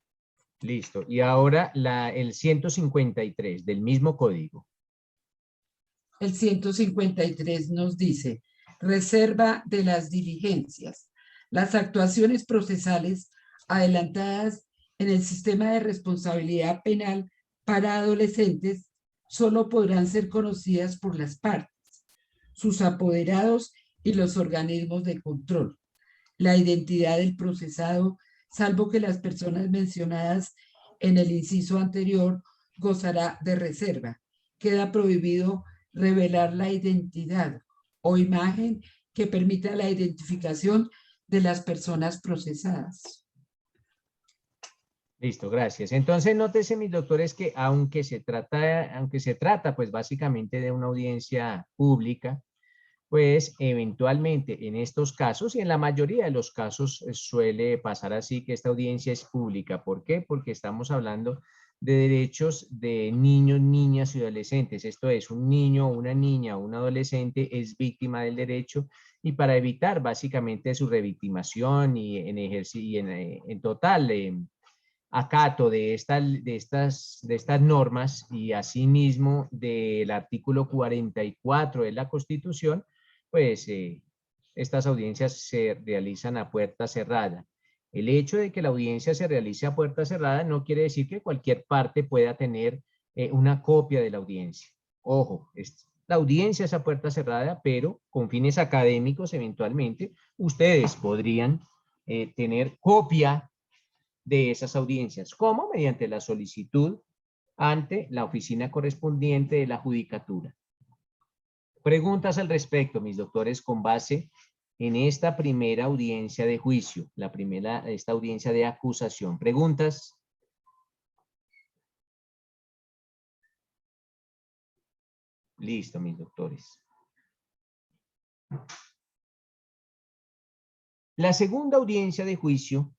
Listo. Y ahora el 153 del mismo código. El 153 nos dice, reserva de las diligencias. Las actuaciones procesales adelantadas en el sistema de responsabilidad penal para adolescentes solo podrán ser conocidas por las partes, sus apoderados y los organismos de control. La identidad del procesado, salvo que las personas mencionadas en el inciso anterior, gozará de reserva. Queda prohibido revelar la identidad o imagen que permita la identificación de las personas procesadas. Listo, gracias. Entonces, nótese, mis doctores, que aunque se trata, pues básicamente de una audiencia pública, pues eventualmente en estos casos y en la mayoría de los casos suele pasar así que esta audiencia es pública. ¿Por qué? Porque estamos hablando de derechos de niños, niñas y adolescentes. Esto es, un niño, una niña o un adolescente es víctima del derecho y para evitar básicamente su revictimación y en total acato de estas normas y asimismo del artículo 44 de la Constitución, pues estas audiencias se realizan a puerta cerrada. El hecho de que la audiencia se realice a puerta cerrada no quiere decir que cualquier parte pueda tener una copia de la audiencia. Ojo, la audiencia es a puerta cerrada, pero con fines académicos eventualmente ustedes podrían tener copia de esas audiencias. ¿Cómo? Mediante la solicitud ante la oficina correspondiente de la judicatura. Preguntas al respecto, mis doctores, con base en esta primera audiencia de juicio, esta audiencia de acusación. ¿Preguntas? Listo, mis doctores. La segunda audiencia de juicio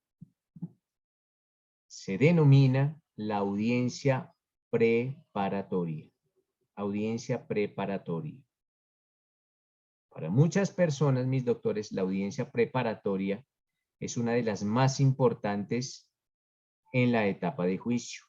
se denomina la audiencia preparatoria. Audiencia preparatoria. Para muchas personas, mis doctores, la audiencia preparatoria es una de las más importantes en la etapa de juicio.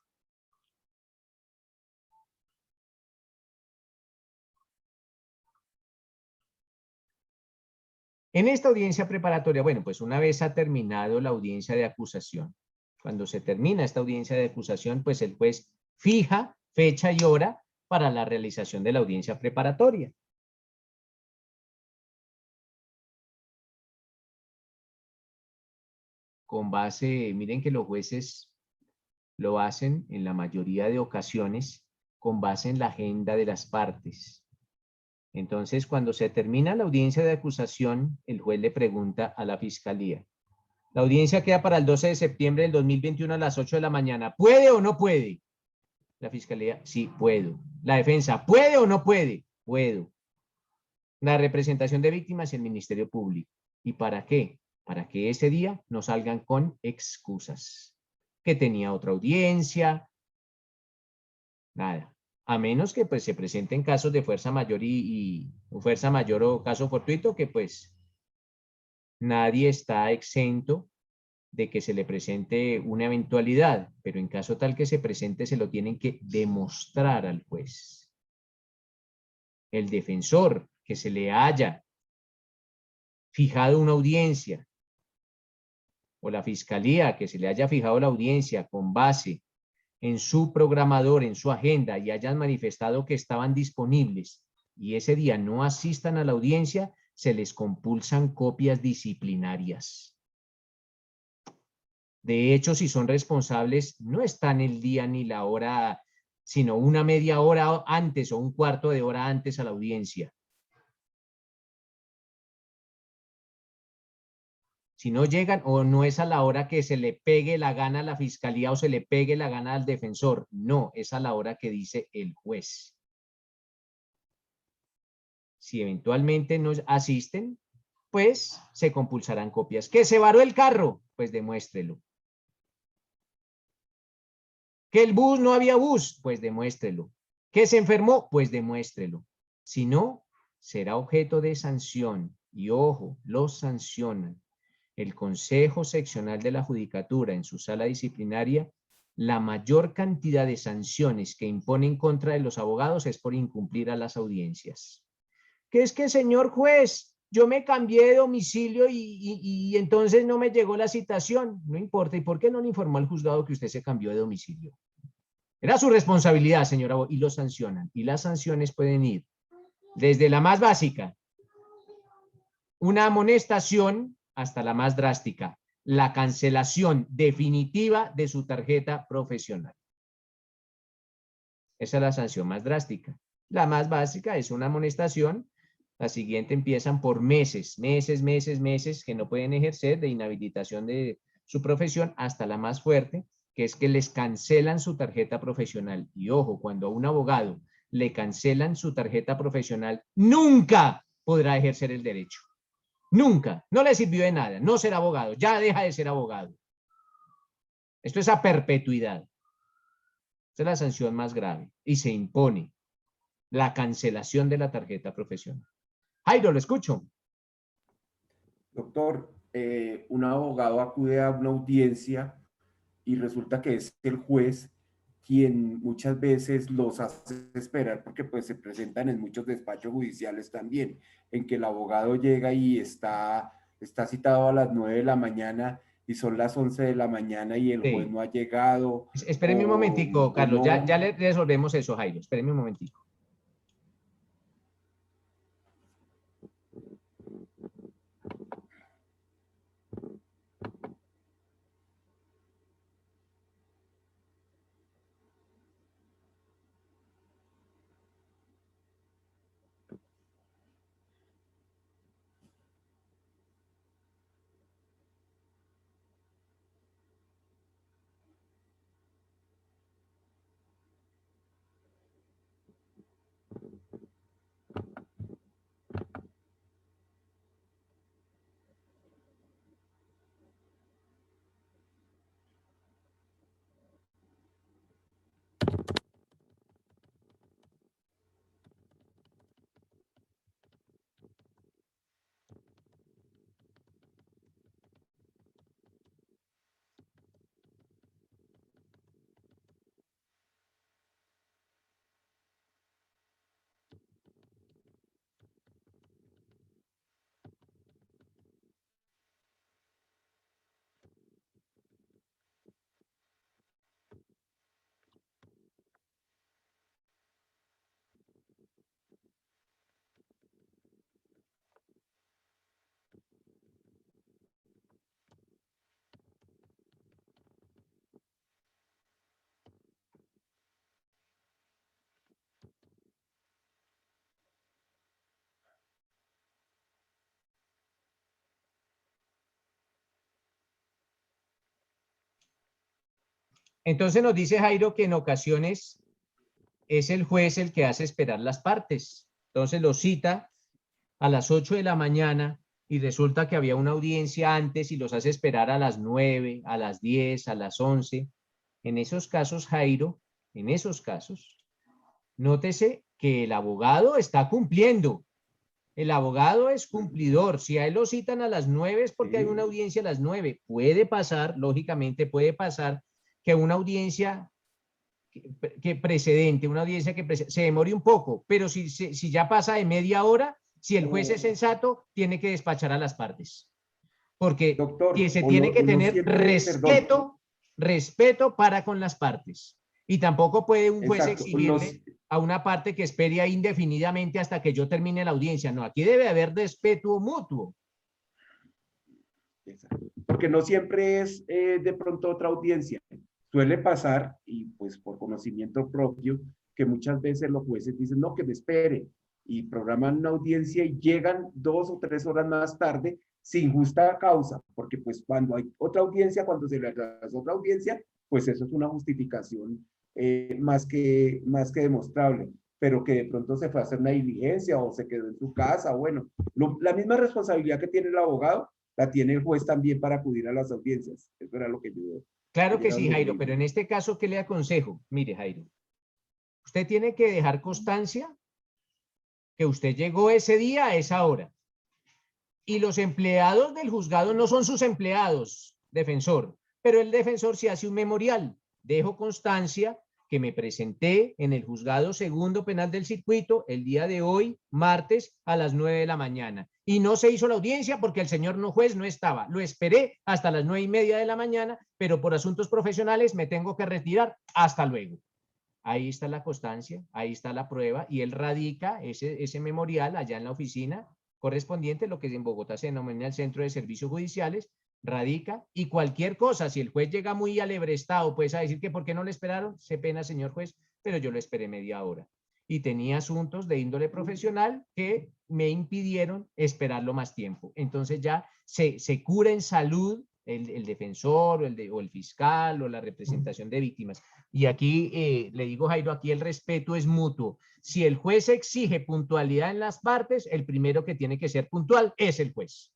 En esta audiencia preparatoria, bueno, pues una vez ha terminado la audiencia de acusación, cuando se termina esta audiencia de acusación, pues el juez fija fecha y hora para la realización de la audiencia preparatoria. Con base, miren que los jueces lo hacen en la mayoría de ocasiones con base en la agenda de las partes. Entonces, cuando se termina la audiencia de acusación, el juez le pregunta a la fiscalía: la audiencia queda para el 12 de septiembre del 2021 a las 8 de la mañana. ¿Puede o no puede? La fiscalía: sí, puedo. La defensa: ¿puede o no puede? Puedo. La representación de víctimas y el Ministerio Público. ¿Y para qué? Para que ese día no salgan con excusas. Que tenía otra audiencia. Nada. A menos que pues se presenten casos de fuerza mayor fuerza mayor o caso fortuito, que pues nadie está exento de que se le presente una eventualidad, pero en caso tal que se presente se lo tienen que demostrar al juez. El defensor que se le haya fijado una audiencia o la fiscalía que se le haya fijado la audiencia con base en su programador, en su agenda, y hayan manifestado que estaban disponibles y ese día no asistan a la audiencia, se les compulsan copias disciplinarias. De hecho, si son responsables, no están el día ni la hora, sino una media hora antes o un cuarto de hora antes a la audiencia. Si no llegan o no es a la hora que se le pegue la gana a la fiscalía o se le pegue la gana al defensor, no, es a la hora que dice el juez. Si eventualmente no asisten, pues se compulsarán copias. ¿Que se varó el carro? Pues demuéstrelo. ¿Que el bus no había bus? Pues demuéstrelo. ¿Que se enfermó? Pues demuéstrelo. Si no, será objeto de sanción. Y ojo, los sancionan el Consejo Seccional de la Judicatura en su sala disciplinaria. La mayor cantidad de sanciones que impone en contra de los abogados es por incumplir a las audiencias. Que es que, señor juez, yo me cambié de domicilio y entonces no me llegó la citación. No importa. ¿Y por qué no le informó al juzgado que usted se cambió de domicilio? Era su responsabilidad, señora, y lo sancionan. Y las sanciones pueden ir desde la más básica, una amonestación, hasta la más drástica, la cancelación definitiva de su tarjeta profesional. Esa es la sanción más drástica. La más básica es una amonestación. La siguiente empiezan por meses, que no pueden ejercer, de inhabilitación de su profesión, hasta la más fuerte, que es que les cancelan su tarjeta profesional. Y ojo, cuando a un abogado le cancelan su tarjeta profesional, nunca podrá ejercer el derecho. Nunca. No le sirvió de nada. No será abogado. Ya deja de ser abogado. Esto es a perpetuidad. Esta es la sanción más grave. Y se impone la cancelación de la tarjeta profesional. Jairo, lo escucho. Doctor, un abogado acude a una audiencia y resulta que es el juez quien muchas veces los hace esperar, porque pues se presentan en muchos despachos judiciales también, en que el abogado llega y está citado a las 9 de la mañana y son las 11 de la mañana y el juez no ha llegado. Espérenme un momentico, Carlos, no. ya le resolvemos eso, Jairo. Espérenme un momentico. Entonces nos dice Jairo que en ocasiones es el juez el que hace esperar las partes. Entonces lo cita a las 8 de la mañana y resulta que había una audiencia antes y los hace esperar a las 9, a las 10, a las 11. En esos casos, Jairo, en esos casos, nótese que el abogado está cumpliendo. El abogado es cumplidor. Si a él lo citan a las 9 es porque hay una audiencia a las 9. Puede pasar, lógicamente puede pasar que una audiencia precedente, una audiencia que se demore un poco, pero si ya pasa de media hora, si el juez es sensato, tiene que despachar a las partes. Porque Doctor, se tiene que tener respeto para con las partes. Y tampoco puede un juez exigirle a una parte que espere ahí indefinidamente hasta que yo termine la audiencia. No, aquí debe haber respeto mutuo. Porque no siempre es de pronto otra audiencia. Suele pasar, y pues por conocimiento propio, que muchas veces los jueces dicen, no, que me espere, y programan una audiencia y llegan 2 o 3 horas más tarde sin justa causa, porque pues cuando hay otra audiencia, cuando se le atrasa otra audiencia, pues eso es una justificación más que demostrable, pero que de pronto se fue a hacer una diligencia o se quedó en su casa, bueno, la misma responsabilidad que tiene el abogado, la tiene el juez también para acudir a las audiencias. Eso era lo que yo... Claro que sí, Jairo, pero en este caso, ¿qué le aconsejo? Mire, Jairo, usted tiene que dejar constancia que usted llegó ese día a esa hora. Y los empleados del juzgado no son sus empleados, defensor, pero el defensor sí hace un memorial. Dejo constancia que me presenté en el juzgado segundo penal del circuito el día de hoy, martes, a las 9 de la mañana. Y no se hizo la audiencia porque el señor juez no estaba. Lo esperé hasta las 9:30 de la mañana, pero por asuntos profesionales me tengo que retirar. Hasta luego. Ahí está la constancia, ahí está la prueba y él radica ese memorial allá en la oficina correspondiente, lo que en Bogotá se denomina el Centro de Servicios Judiciales, radica y cualquier cosa, si el juez llega muy alebrestado, pues a decir que ¿por qué no le esperaron? Se pena, señor juez, pero yo lo esperé media hora y tenía asuntos de índole profesional que me impidieron esperarlo más tiempo. Entonces ya se cura en salud el defensor o el fiscal o la representación de víctimas. Y aquí le digo, Jairo, aquí el respeto es mutuo. Si el juez exige puntualidad en las partes, el primero que tiene que ser puntual es el juez.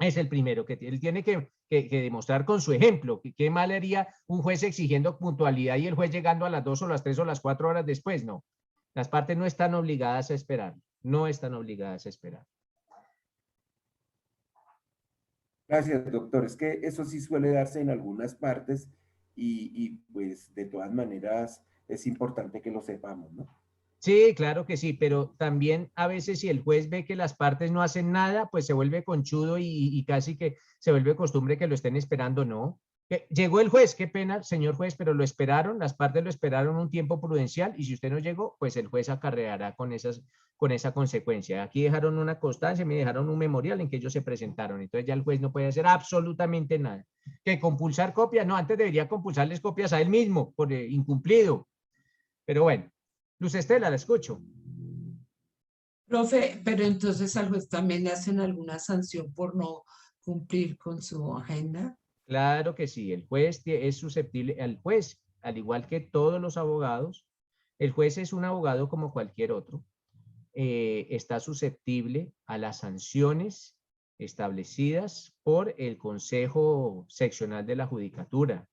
Es el primero que él tiene que demostrar con su ejemplo. ¿Qué mal haría un juez exigiendo puntualidad y el juez llegando a las 2 o las 3 o las 4 horas después? No. Las partes no están obligadas a esperar. No están obligadas a esperar. Gracias, doctor. Es que eso sí suele darse en algunas partes y pues de todas maneras es importante que lo sepamos, ¿no? Sí, claro que sí, pero también a veces si el juez ve que las partes no hacen nada, pues se vuelve conchudo y casi que se vuelve costumbre que lo estén esperando, ¿no? Llegó el juez, qué pena, señor juez, pero lo esperaron, las partes lo esperaron un tiempo prudencial y si usted no llegó, pues el juez acarreará con esa consecuencia. Aquí dejaron una constancia, me dejaron un memorial en que ellos se presentaron, entonces ya el juez no puede hacer absolutamente nada. Que compulsar copias, no, antes debería compulsarles copias a él mismo por incumplido, pero bueno. Luz Estela, la escucho. Profe, pero entonces al juez también le hacen alguna sanción por no cumplir con su agenda. Claro que sí, el juez es susceptible, el juez, al igual que todos los abogados, el juez es un abogado como cualquier otro, está susceptible a las sanciones establecidas por el Consejo Seccional de la Judicatura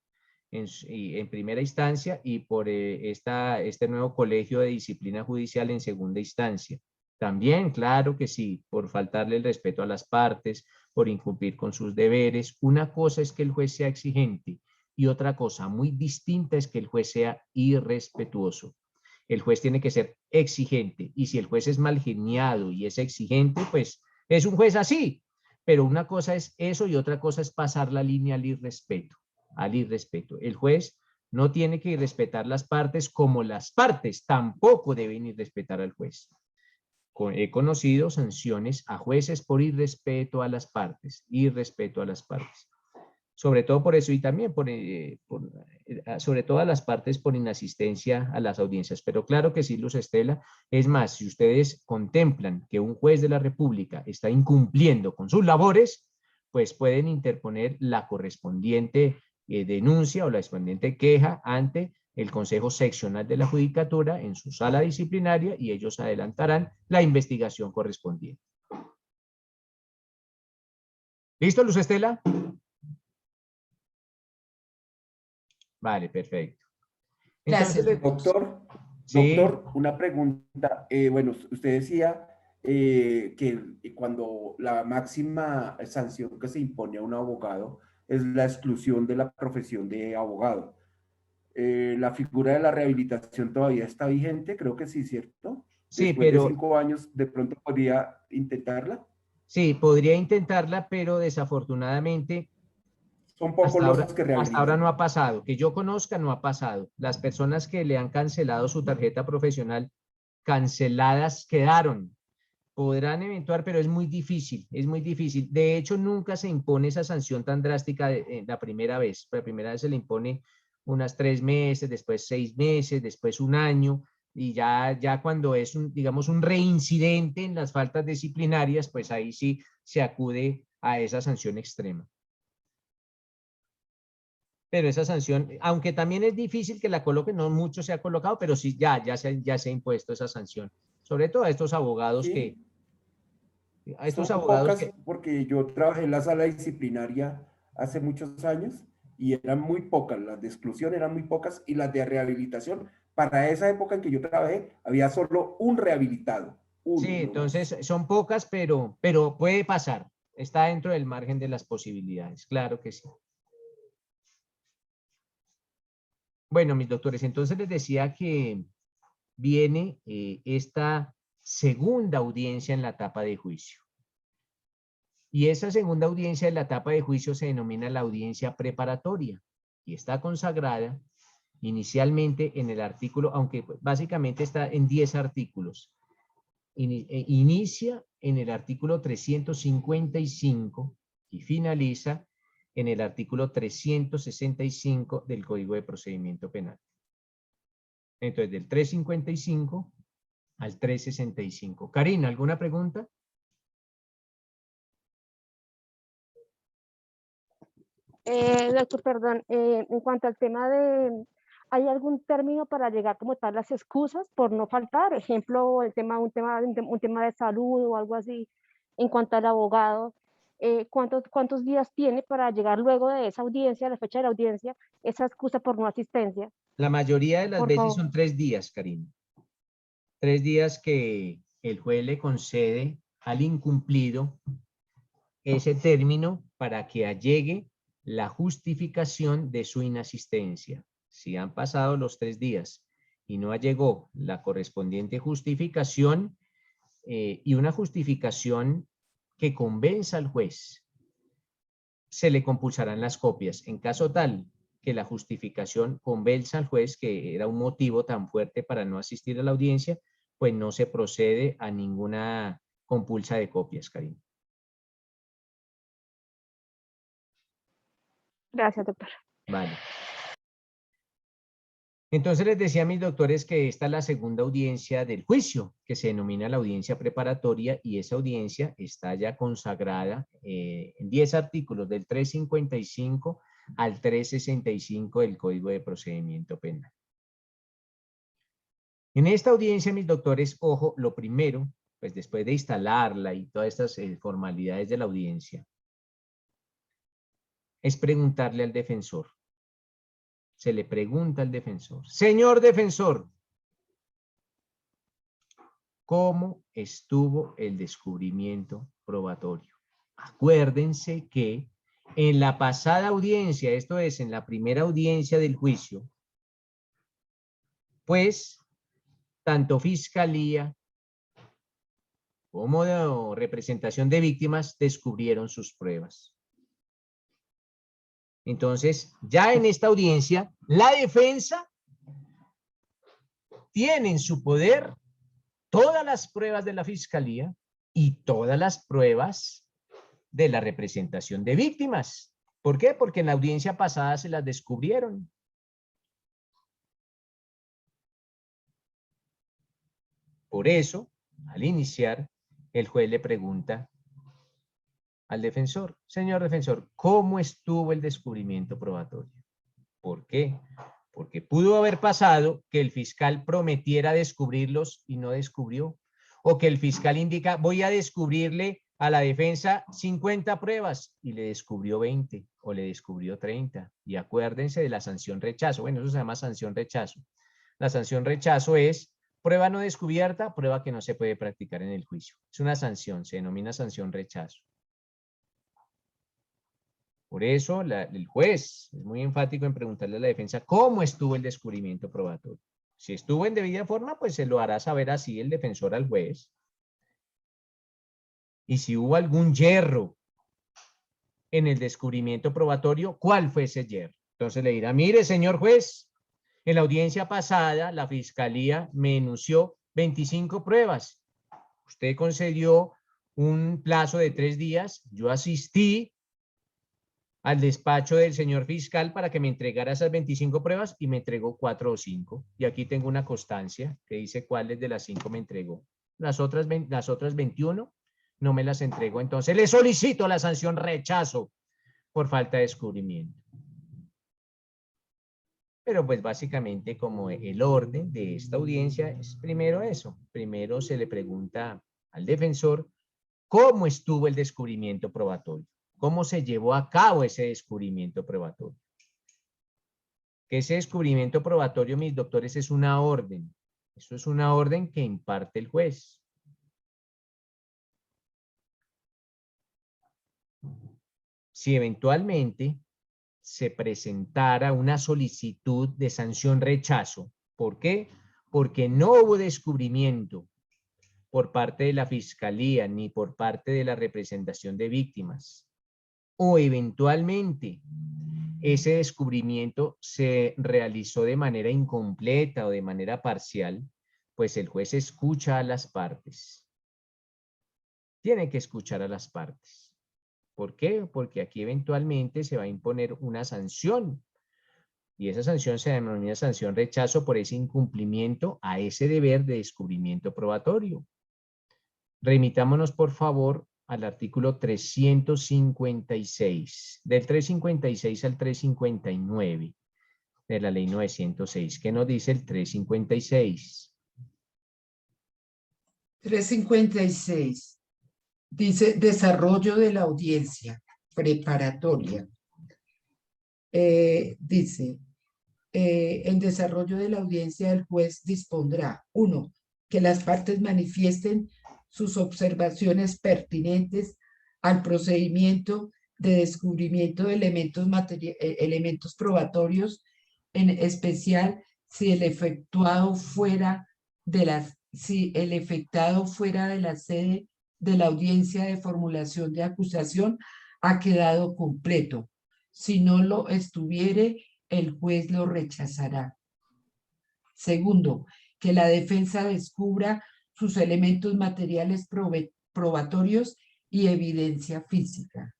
en primera instancia y por este nuevo Colegio de Disciplina Judicial en segunda instancia. También, claro que sí, por faltarle el respeto a las partes, por incumplir con sus deberes. Una cosa es que el juez sea exigente y otra cosa muy distinta es que el juez sea irrespetuoso. El juez tiene que ser exigente y si el juez es mal geniado y es exigente, pues es un juez así. Pero una cosa es eso y otra cosa es pasar la línea al irrespeto. El juez no tiene que irrespetar las partes como las partes tampoco deben irrespetar al juez. He conocido sanciones a jueces por irrespeto a las partes, Sobre todo por eso y también sobre todo a las partes por inasistencia a las audiencias. Pero claro que sí, Luz Estela. Es más, si ustedes contemplan que un juez de la República está incumpliendo con sus labores, pues pueden interponer la correspondiente denuncia o la respondiente queja ante el Consejo Seccional de la Judicatura en su sala disciplinaria y ellos adelantarán la investigación correspondiente. ¿Listo, Luz Estela? Vale, perfecto. Gracias, Entonces, Doctor, sí, doctor, una pregunta. Bueno, usted decía que cuando la máxima sanción que se impone a un abogado es la exclusión de la profesión de abogado. La figura de la rehabilitación todavía está vigente, creo que sí, ¿cierto? sí, Después de pero 5 años, de pronto podría intentarla. sí, podría intentarla, pero desafortunadamente Son pocos los que hasta ahora rehabilitan. no ha pasado. Que yo conozca, no ha pasado. Las personas que le han cancelado su tarjeta profesional, canceladas quedaron. Podrán eventuar, pero es muy difícil, es muy difícil. De hecho, nunca se impone esa sanción tan drástica la primera vez. La primera vez se le impone unas 3 meses, después 6 meses, después un año, y ya cuando es, digamos, un reincidente en las faltas disciplinarias, pues ahí sí se acude a esa sanción extrema. Pero esa sanción, aunque también es difícil que la coloquen, no mucho se ha colocado, pero sí ya se ha impuesto esa sanción. Sobre todo a estos abogados Sí, son pocas que, porque yo trabajé en la sala disciplinaria hace muchos años y eran muy pocas, las de exclusión eran muy pocas y las de rehabilitación, para esa época en que yo trabajé, había solo un rehabilitado, sí, uno nomás. entonces son pocas, pero puede pasar. Está dentro del margen de las posibilidades, claro que sí. Bueno, mis doctores, entonces les decía que viene esta segunda audiencia en la etapa de juicio. Y esa segunda audiencia en la etapa de juicio se denomina la audiencia preparatoria y está consagrada inicialmente en el artículo, aunque básicamente está en 10 artículos. Inicia en el artículo 355 y finaliza en el artículo 365 del Código de Procedimiento Penal. Entonces, del 355 al 365. Karina, ¿alguna pregunta? Doctor, perdón, en cuanto al tema de, ¿hay algún término para llegar como tal las excusas por no faltar? Ejemplo, un tema de salud o algo así. En cuanto al abogado, ¿cuántos días tiene para llegar luego de esa audiencia, la fecha de la audiencia, esa excusa por no asistencia? La mayoría de las Por veces favor. son 3 días, Karina. 3 días que el juez le concede al incumplido ese término para que allegue la justificación de su inasistencia. Si han pasado los 3 días y no llegó la correspondiente justificación y una justificación que convenza al juez, se le compulsarán las copias. En caso tal que la justificación convenza al juez que era un motivo tan fuerte para no asistir a la audiencia, pues no se procede a ninguna compulsa de copias, Karina. Gracias, doctor. Vale. Entonces les decía a mis doctores que esta es la segunda audiencia del juicio, que se denomina la audiencia preparatoria, y esa audiencia está ya consagrada en 10 artículos, del 355 al 365 del Código de Procedimiento Penal. En esta audiencia, mis doctores, ojo, lo primero, pues después de instalarla y todas estas formalidades de la audiencia, es preguntarle al defensor. Se le pregunta al defensor, señor defensor, ¿cómo estuvo el descubrimiento probatorio? Acuérdense que en la pasada audiencia, esto es, en la primera audiencia del juicio, pues, tanto fiscalía como de representación de víctimas descubrieron sus pruebas. Entonces, ya en esta audiencia, la defensa tiene en su poder todas las pruebas de la fiscalía y todas las pruebas de la representación de víctimas. ¿Por qué? Porque en la audiencia pasada se las descubrieron. Por eso, al iniciar, el juez le pregunta al defensor. Señor defensor, ¿cómo estuvo el descubrimiento probatorio? ¿Por qué? Porque pudo haber pasado que el fiscal prometiera descubrirlos y no descubrió. O que el fiscal indica, voy a descubrirle a la defensa 50 pruebas y le descubrió 20 o le descubrió 30. Y acuérdense de la sanción rechazo. Bueno, eso se llama sanción rechazo. La sanción rechazo es prueba no descubierta, prueba que no se puede practicar en el juicio. Es una sanción, se denomina sanción rechazo. Por eso el juez es muy enfático en preguntarle a la defensa cómo estuvo el descubrimiento probatorio. Si estuvo en debida forma, pues se lo hará saber así el defensor al juez. Y si hubo algún yerro en el descubrimiento probatorio, ¿cuál fue ese yerro? Entonces le dirá, mire, señor juez, en la audiencia pasada la fiscalía me enunció 25 pruebas. Usted concedió un plazo de 3 días, yo asistí al despacho del señor fiscal para que me entregara esas 25 pruebas y me entregó 4 o 5. Y aquí tengo una constancia que dice cuáles de las 5 me entregó. Las otras 21 no me las entregó. Entonces le solicito la sanción rechazo por falta de descubrimiento. Pero pues básicamente como el orden de esta audiencia es primero eso. Primero se le pregunta al defensor cómo estuvo el descubrimiento probatorio. ¿Cómo se llevó a cabo ese descubrimiento probatorio? Que ese descubrimiento probatorio, mis doctores, es una orden. Eso es una orden que imparte el juez. Si eventualmente se presentara una solicitud de sanción rechazo, ¿por qué? Porque no hubo descubrimiento por parte de la fiscalía ni por parte de la representación de víctimas, o eventualmente ese descubrimiento se realizó de manera incompleta o de manera parcial, pues el juez escucha a las partes. Tiene que escuchar a las partes. ¿Por qué? Porque aquí eventualmente se va a imponer una sanción. Y esa sanción se denomina sanción rechazo por ese incumplimiento a ese deber de descubrimiento probatorio. Remitámonos, por favor, al artículo 356, del 356 al 359 de la ley 906. ¿Qué nos dice el 356? 356. Dice desarrollo de la audiencia preparatoria. Dice, en desarrollo de la audiencia el juez dispondrá, 1, que las partes manifiesten sus observaciones pertinentes al procedimiento de descubrimiento de elementos probatorios, en especial si el efectuado fuera de la sede de la audiencia de formulación de acusación ha quedado completo. Si no lo estuviere, el juez lo rechazará. Segundo, que la defensa descubra sus elementos materiales probatorios y evidencia física.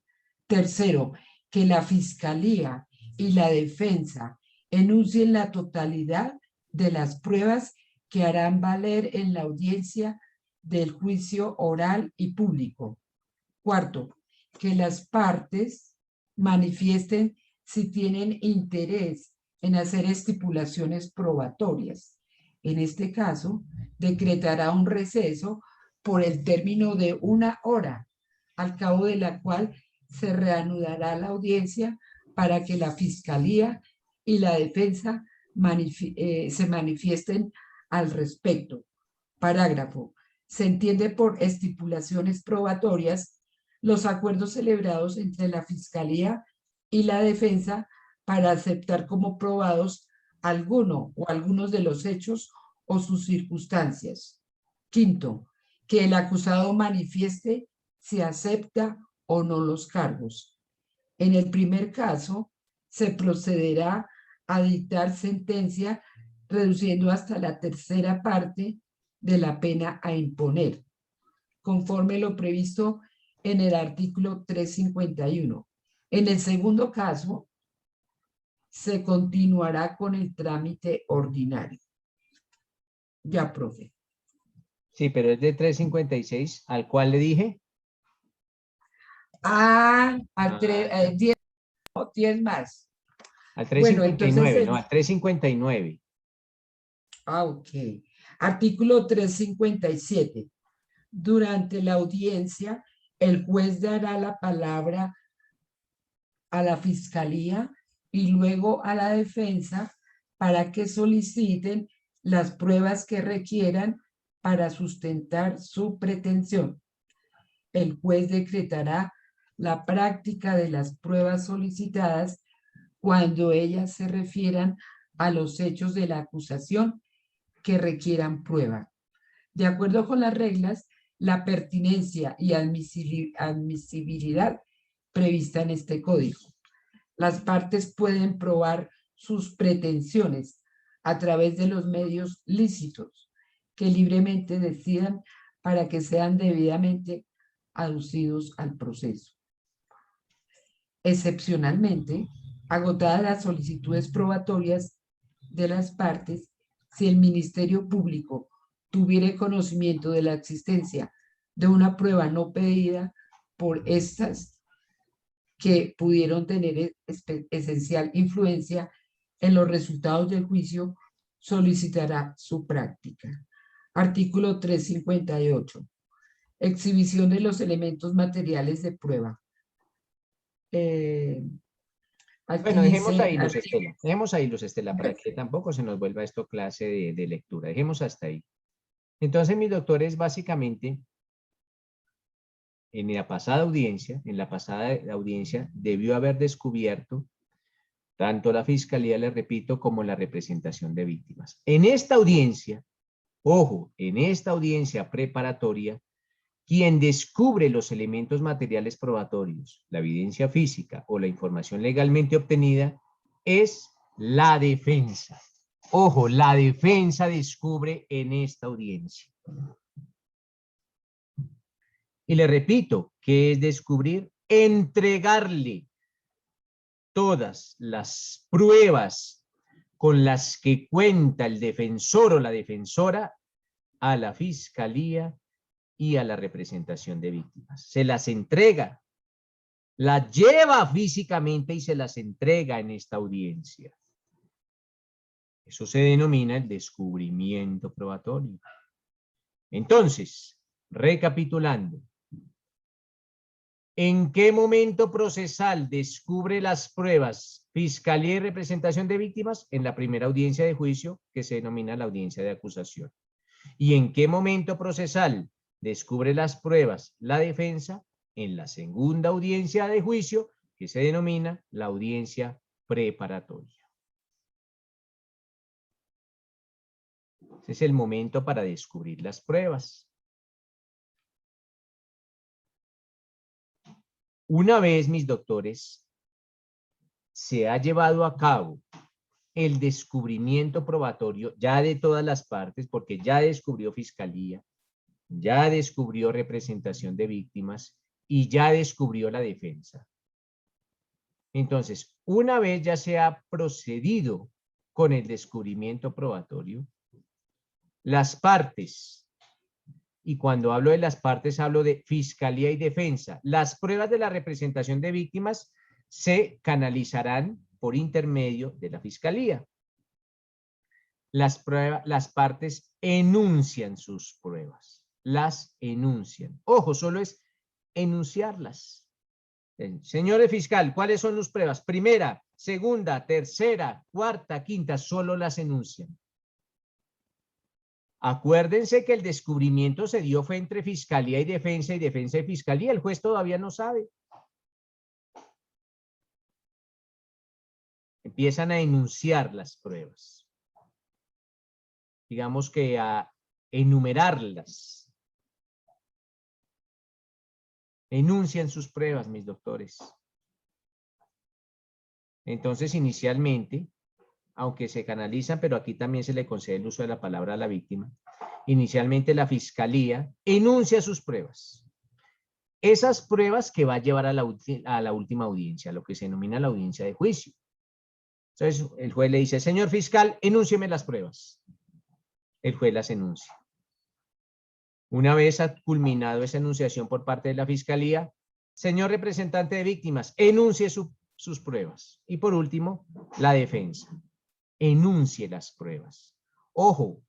Tercero, que la fiscalía y la defensa enuncien la totalidad de las pruebas que harán valer en la audiencia del juicio oral y público. Cuarto, que las partes manifiesten si tienen interés en hacer estipulaciones probatorias. En este caso, decretará un receso por el término de 1 hora, al cabo de la cual se reanudará la audiencia para que la fiscalía y la defensa se manifiesten al respecto. Parágrafo. Se entiende por estipulaciones probatorias los acuerdos celebrados entre la fiscalía y la defensa para aceptar como probados alguno o algunos de los hechos o sus circunstancias. Quinto, que el acusado manifieste si acepta o no los cargos. En el primer caso, se procederá a dictar sentencia reduciendo hasta la tercera parte de la pena a imponer, conforme lo previsto en el artículo 351. En el segundo caso, se continuará con el trámite ordinario. Ya, profe. Sí, pero es de 356, ¿al cual le dije? Al 10, 10 más. Al Bueno, 359, entonces no, al 359. Ok. Artículo 357. Durante la audiencia, el juez dará la palabra a la fiscalía y luego a la defensa para que soliciten las pruebas que requieran para sustentar su pretensión. El juez decretará la práctica de las pruebas solicitadas cuando ellas se refieran a los hechos de la acusación que requieran prueba. De acuerdo con las reglas, la pertinencia y admisibilidad prevista en este código. Las partes pueden probar sus pretensiones a través de los medios lícitos que libremente decidan para que sean debidamente aducidos al proceso. Excepcionalmente, agotadas las solicitudes probatorias de las partes, si el Ministerio Público tuviera conocimiento de la existencia de una prueba no pedida por estas que pudieron tener esencial influencia en los resultados del juicio, solicitará su práctica. Artículo 358. Exhibición de los elementos materiales de prueba. Bueno, dejemos ahí los Estela. Dejemos ahí los Estela para que tampoco se nos vuelva esto clase de lectura. Dejemos hasta ahí. Entonces, mis doctores, básicamente, en la pasada audiencia, debió haber descubierto tanto la fiscalía, le repito, como la representación de víctimas. En esta audiencia, ojo, en esta audiencia preparatoria, quien descubre los elementos materiales probatorios, la evidencia física o la información legalmente obtenida, es la defensa. Ojo, la defensa descubre en esta audiencia. Y le repito, ¿qué es descubrir? Entregarle todas las pruebas con las que cuenta el defensor o la defensora a la fiscalía y a la representación de víctimas. Se las entrega, las lleva físicamente y se las entrega en esta audiencia. Eso se denomina el descubrimiento probatorio. Entonces, recapitulando, ¿en qué momento procesal descubre las pruebas fiscalía y representación de víctimas? En la primera audiencia de juicio, que se denomina la audiencia de acusación. ¿Y en qué momento procesal descubre las pruebas la defensa? En la segunda audiencia de juicio, que se denomina la audiencia preparatoria. Ese es el momento para descubrir las pruebas. Una vez, mis doctores, se ha llevado a cabo el descubrimiento probatorio ya de todas las partes, porque ya descubrió fiscalía, ya descubrió representación de víctimas y ya descubrió la defensa. Entonces, una vez ya se ha procedido con el descubrimiento probatorio, las partes, y cuando hablo de las partes hablo de fiscalía y defensa, las pruebas de la representación de víctimas se canalizarán por intermedio de la fiscalía. Las partes enuncian sus pruebas, las enuncian. Ojo, solo es enunciarlas. Señor fiscal, ¿cuáles son sus pruebas? Primera, segunda, tercera, cuarta, quinta, solo las enuncian. Acuérdense que el descubrimiento se dio fue entre fiscalía y defensa y fiscalía. El juez todavía no sabe. Empiezan a enunciar las pruebas. Digamos que a enumerarlas. Enuncian sus pruebas, mis doctores. Entonces, inicialmente, aunque se canalizan, pero aquí también se le concede el uso de la palabra a la víctima, inicialmente la fiscalía enuncia sus pruebas. Esas pruebas que va a llevar a la última audiencia, lo que se denomina la audiencia de juicio. Entonces, el juez le dice, señor fiscal, enúncieme las pruebas. El juez las enuncia. Una vez ha culminado esa enunciación por parte de la fiscalía, señor representante de víctimas, enuncie sus pruebas. Y por último, la defensa. Enuncie las pruebas. Ojo,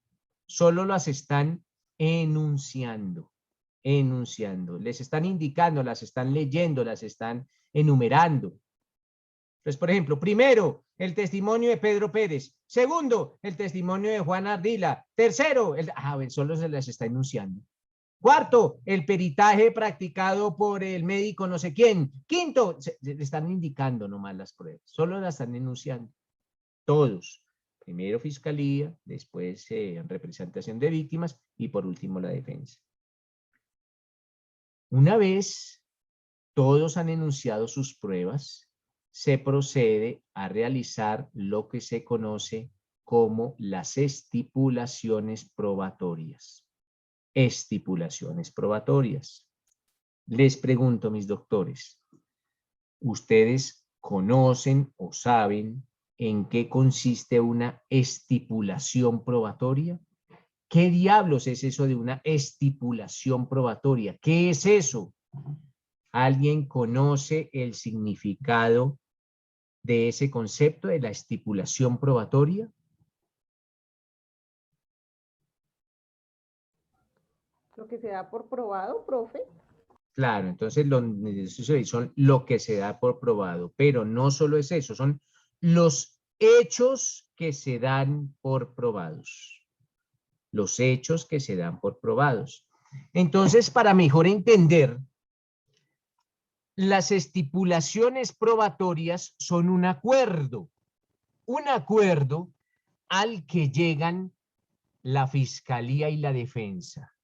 solo las están enunciando. Les están indicando, las están leyendo, las están enumerando. Entonces, por ejemplo, primero, el testimonio de Pedro Pérez. Segundo, el testimonio de Juan Ardila. Tercero, solo se las está enunciando. Cuarto, el peritaje practicado por el médico no sé quién. Quinto, le están indicando nomás las pruebas. Solo las están enunciando. Todos. Primero fiscalía, después representación de víctimas y por último la defensa. Una vez todos han enunciado sus pruebas, se procede a realizar lo que se conoce como las estipulaciones probatorias. Estipulaciones probatorias. Les pregunto, mis doctores, ¿ustedes conocen o saben en qué consiste una estipulación probatoria? ¿Qué diablos es eso de una estipulación probatoria? ¿Qué es eso? ¿Alguien conoce el significado de ese concepto de la estipulación probatoria? Lo que se da por probado, profe. Claro, entonces son lo que se da por probado, pero no solo es eso, son los hechos que se dan por probados. Los hechos que se dan por probados. Entonces, para mejor entender, las estipulaciones probatorias son un acuerdo al que llegan la fiscalía y la defensa.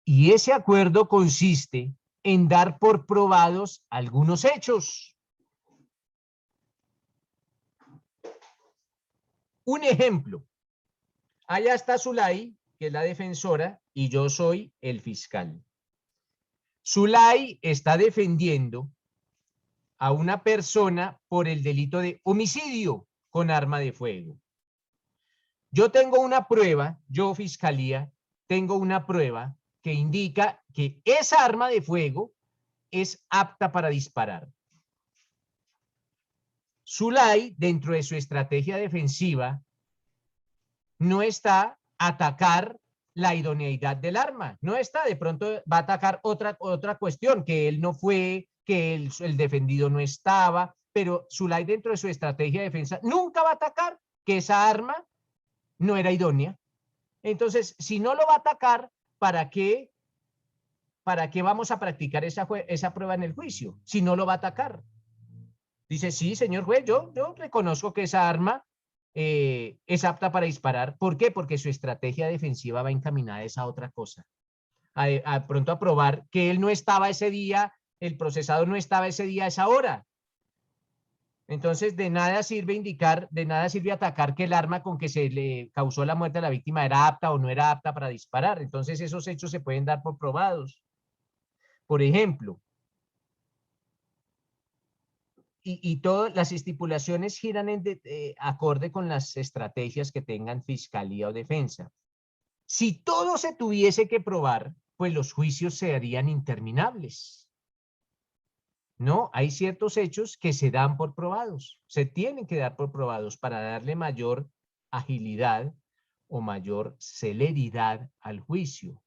Y ese acuerdo consiste en dar por probados algunos hechos. Un ejemplo. Allá está Zulay, que es la defensora, y yo soy el fiscal. Zulay está defendiendo a una persona por el delito de homicidio con arma de fuego. Yo tengo una prueba, yo fiscalía, tengo una prueba que indica que esa arma de fuego es apta para disparar. Zulay, dentro de su estrategia defensiva, no está a atacar la idoneidad del arma, no está, de pronto va a atacar otra cuestión, que él no fue, que el defendido no estaba, pero Zulay dentro de su estrategia de defensa nunca va a atacar que esa arma no era idónea. Entonces, si no lo va a atacar, ¿para qué vamos a practicar esa prueba en el juicio? Si no lo va a atacar. Dice, sí, señor juez, yo reconozco que esa arma es apta para disparar. ¿Por qué? Porque su estrategia defensiva va encaminada a esa otra cosa. A pronto a probar que él no estaba ese día, el procesador no estaba ese día a esa hora. Entonces, de nada sirve atacar que el arma con que se le causó la muerte a la víctima era apta o no era apta para disparar. Entonces, esos hechos se pueden dar por probados. Por ejemplo, y todas las estipulaciones giran acorde con las estrategias que tengan fiscalía o defensa. Si todo se tuviese que probar, pues los juicios se harían interminables. No, hay ciertos hechos que se dan por probados, se tienen que dar por probados para darle mayor agilidad o mayor celeridad al juicio.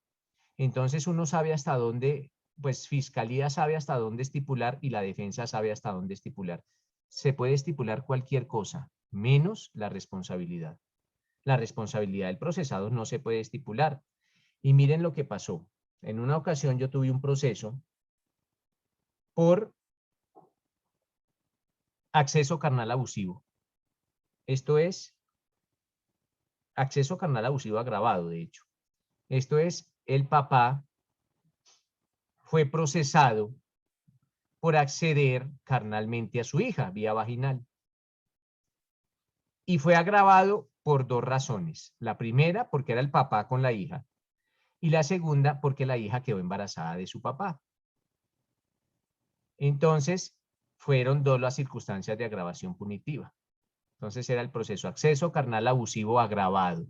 Entonces uno sabe hasta dónde, pues fiscalía sabe hasta dónde estipular y la defensa sabe hasta dónde estipular. Se puede estipular cualquier cosa, menos la responsabilidad. La responsabilidad del procesado no se puede estipular. Y miren lo que pasó. En una ocasión yo tuve un proceso por acceso carnal abusivo. Esto es acceso carnal abusivo agravado, de hecho. Esto es, el papá fue procesado por acceder carnalmente a su hija vía vaginal. Y fue agravado por dos razones. La primera, porque era el papá con la hija. Y la segunda, porque la hija quedó embarazada de su papá. Entonces, fueron dos las circunstancias de agravación punitiva. Entonces, era el proceso acceso carnal abusivo agravado.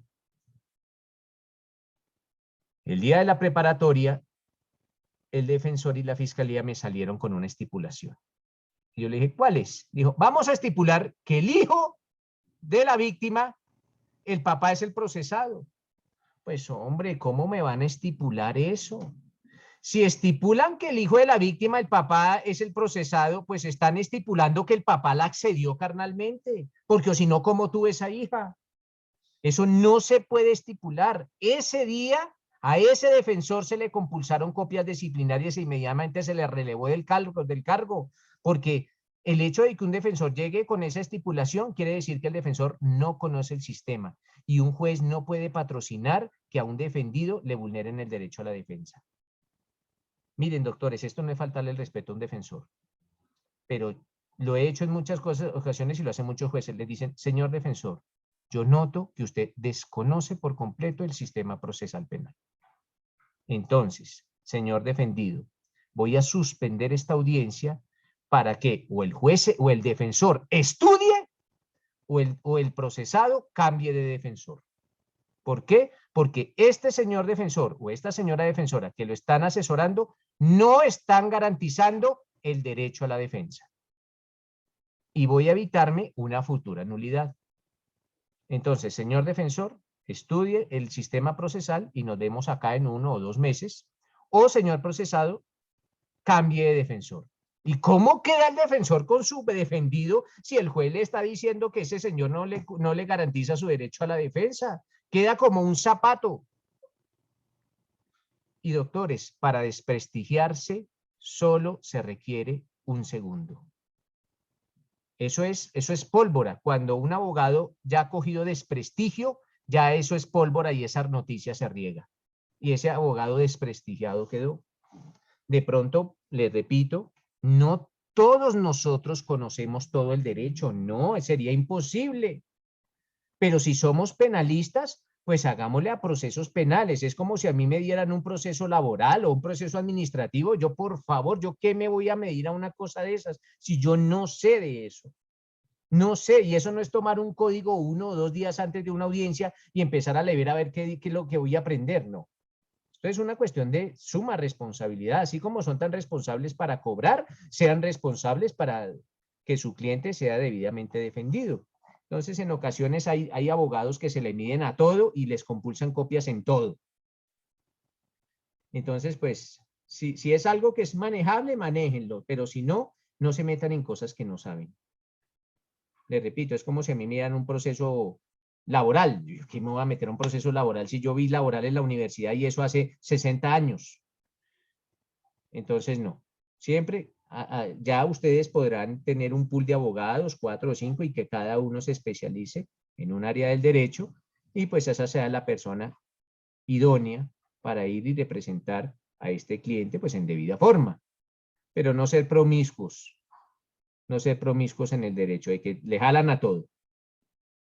El día de la preparatoria, el defensor y la fiscalía me salieron con una estipulación. Y yo le dije, ¿cuál es? Dijo, vamos a estipular que el hijo de la víctima, el papá es el procesado. Pues hombre, ¿cómo me van a estipular eso? Si estipulan que el hijo de la víctima, el papá, es el procesado, pues están estipulando que el papá la accedió carnalmente, porque o si no, ¿cómo tuvo esa hija? Eso no se puede estipular. Ese día a ese defensor se le compulsaron copias disciplinarias e inmediatamente se le relevó del cargo, porque el hecho de que un defensor llegue con esa estipulación quiere decir que el defensor no conoce el sistema y un juez no puede patrocinar que a un defendido le vulneren el derecho a la defensa. Miren, doctores, esto no es faltarle el respeto a un defensor, pero lo he hecho en muchas ocasiones y lo hacen muchos jueces. Les dicen, señor defensor, yo noto que usted desconoce por completo el sistema procesal penal. Entonces, señor defendido, voy a suspender esta audiencia para que o el juez o el defensor estudie o el procesado cambie de defensor. ¿Por qué? Porque este señor defensor o esta señora defensora que lo están asesorando no están garantizando el derecho a la defensa. Y voy a evitarme una futura nulidad. Entonces, señor defensor, estudie el sistema procesal y nos vemos acá en 1 o 2 meses. O, señor procesado, cambie de defensor. ¿Y cómo queda el defensor con su defendido si el juez le está diciendo que ese señor no le garantiza su derecho a la defensa? Queda como un zapato. Y doctores, para desprestigiarse solo se requiere un segundo. Eso es pólvora. Cuando un abogado ya ha cogido desprestigio, ya eso es pólvora y esa noticia se riega. Y ese abogado desprestigiado quedó. De pronto, les repito, no todos nosotros conocemos todo el derecho. No, sería imposible. Pero si somos penalistas, pues hagámosle a procesos penales. Es como si a mí me dieran un proceso laboral o un proceso administrativo. Yo, por favor, ¿yo qué me voy a medir a una cosa de esas si yo no sé de eso? No sé, y eso no es tomar un código 1 o 2 días antes de una audiencia y empezar a leer a ver qué es lo que voy a aprender, no. Esto es una cuestión de suma responsabilidad, así como son tan responsables para cobrar, sean responsables para que su cliente sea debidamente defendido. Entonces, en ocasiones hay abogados que se le miden a todo y les compulsan copias en todo. Entonces, pues, si es algo que es manejable, manéjenlo, pero si no, no se metan en cosas que no saben. Les repito, es como si a mí me dieran un proceso laboral. ¿Qué me voy a meter a un proceso laboral si yo vi laboral en la universidad y eso hace 60 años? Entonces, no. Siempre, ya ustedes podrán tener un pool de abogados, 4 o 5, y que cada uno se especialice en un área del derecho, y pues esa sea la persona idónea para ir y representar a este cliente pues en debida forma. Pero no ser promiscuos. No ser promiscuos en el derecho, de que le jalan a todo.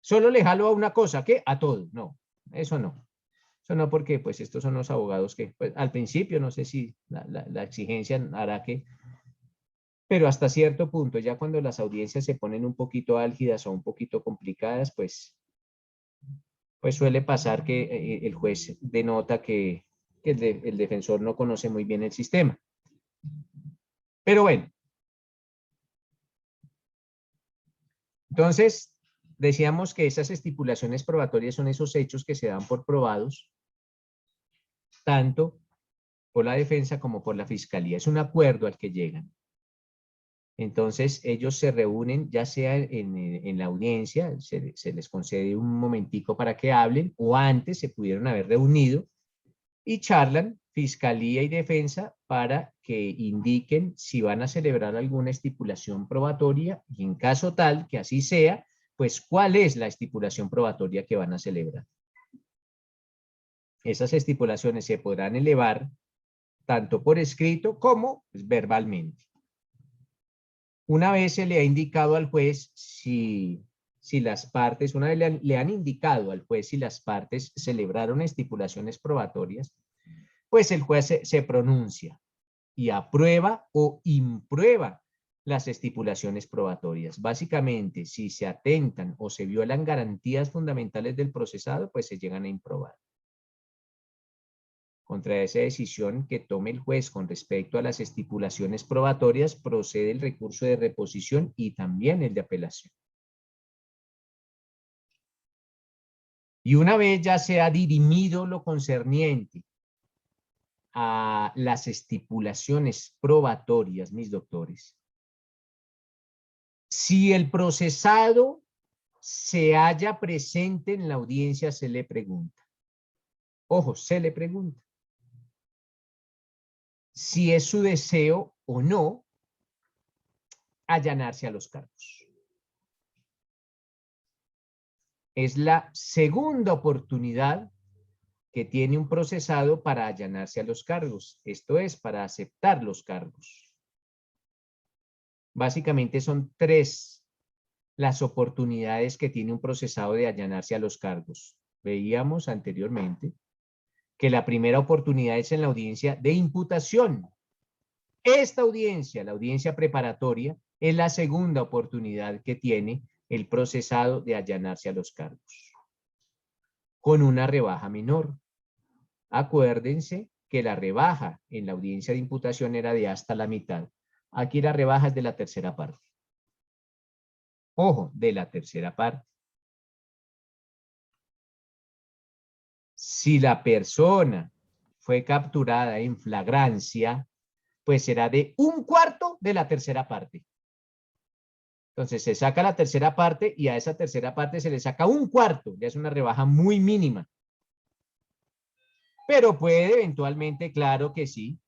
Solo le jalo a una cosa, ¿qué? A todo. No, eso no. Eso no, porque pues estos son los abogados que pues, al principio no sé si la exigencia hará que, pero hasta cierto punto, ya cuando las audiencias se ponen un poquito álgidas o un poquito complicadas, pues suele pasar que el juez denota que el defensor no conoce muy bien el sistema. Pero bueno. Entonces, decíamos que esas estipulaciones probatorias son esos hechos que se dan por probados, tanto por la defensa como por la fiscalía. Es un acuerdo al que llegan. Entonces, ellos se reúnen, ya sea en la audiencia, se les concede un momentico para que hablen, o antes se pudieron haber reunido, y charlan fiscalía y defensa para que indiquen si van a celebrar alguna estipulación probatoria, y en caso tal que así sea, pues cuál es la estipulación probatoria que van a celebrar. Esas estipulaciones se podrán elevar tanto por escrito como pues, verbalmente. Una vez se le ha indicado al juez si las partes, una vez le han indicado al juez si las partes celebraron estipulaciones probatorias, pues el juez se pronuncia y aprueba o imprueba las estipulaciones probatorias. Básicamente, si se atentan o se violan garantías fundamentales del procesado, pues se llegan a improbar. Contra esa decisión que tome el juez con respecto a las estipulaciones probatorias, procede el recurso de reposición y también el de apelación. Y una vez ya se ha dirimido lo concerniente a las estipulaciones probatorias, mis doctores, si el procesado se halla presente en la audiencia, se le pregunta. Ojo, se le pregunta si es su deseo o no allanarse a los cargos. Es la segunda oportunidad que tiene un procesado para allanarse a los cargos, esto es, para aceptar los cargos. Básicamente son 3 las oportunidades que tiene un procesado de allanarse a los cargos. Veíamos anteriormente que la primera oportunidad es en la audiencia de imputación. Esta audiencia, la audiencia preparatoria, es la segunda oportunidad que tiene el procesado de allanarse a los cargos, con una rebaja menor. Acuérdense que la rebaja en la audiencia de imputación era de hasta la mitad. Aquí la rebaja es de la tercera parte. Ojo, de la tercera parte. Si la persona fue capturada en flagrancia, pues será de 1/4 de la tercera parte. Entonces se saca la tercera parte y a esa tercera parte se le saca 1/4. Ya es una rebaja muy mínima. Pero puede eventualmente, claro que sí,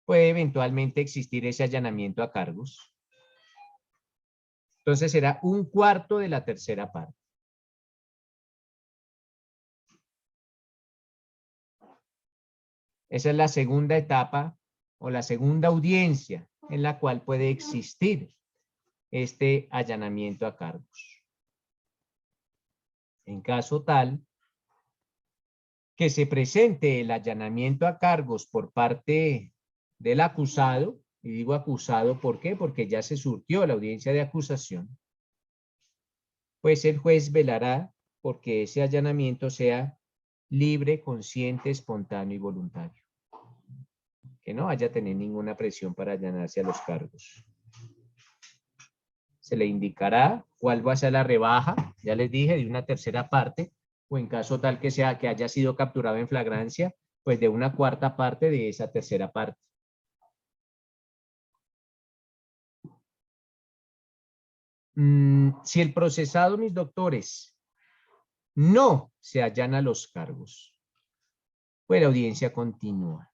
puede eventualmente existir ese allanamiento a cargos. Entonces será 1/4 de la tercera parte. Esa es la segunda etapa o la segunda audiencia en la cual puede existir este allanamiento a cargos. En caso tal que se presente el allanamiento a cargos por parte del acusado, y digo acusado, ¿por qué? Porque ya se surtió la audiencia de acusación, pues el juez velará porque ese allanamiento sea libre, consciente, espontáneo y voluntario. Que no vaya a tener ninguna presión para allanarse a los cargos. Se le indicará cuál va a ser la rebaja, ya les dije, de una tercera parte, o en caso tal que sea que haya sido capturado en flagrancia, pues de 1/4 parte de esa tercera parte. Si el procesado, mis doctores, no se allana los cargos, pues la audiencia continúa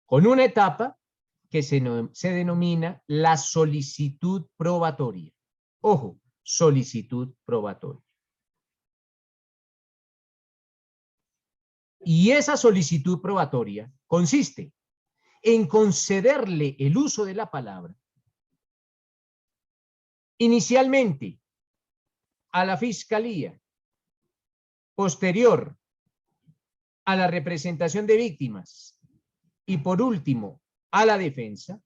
con una etapa que se denomina la solicitud probatoria. Ojo, solicitud probatoria. Y esa solicitud probatoria consiste en concederle el uso de la palabra inicialmente a la fiscalía, posterior a la representación de víctimas y por último a la defensa,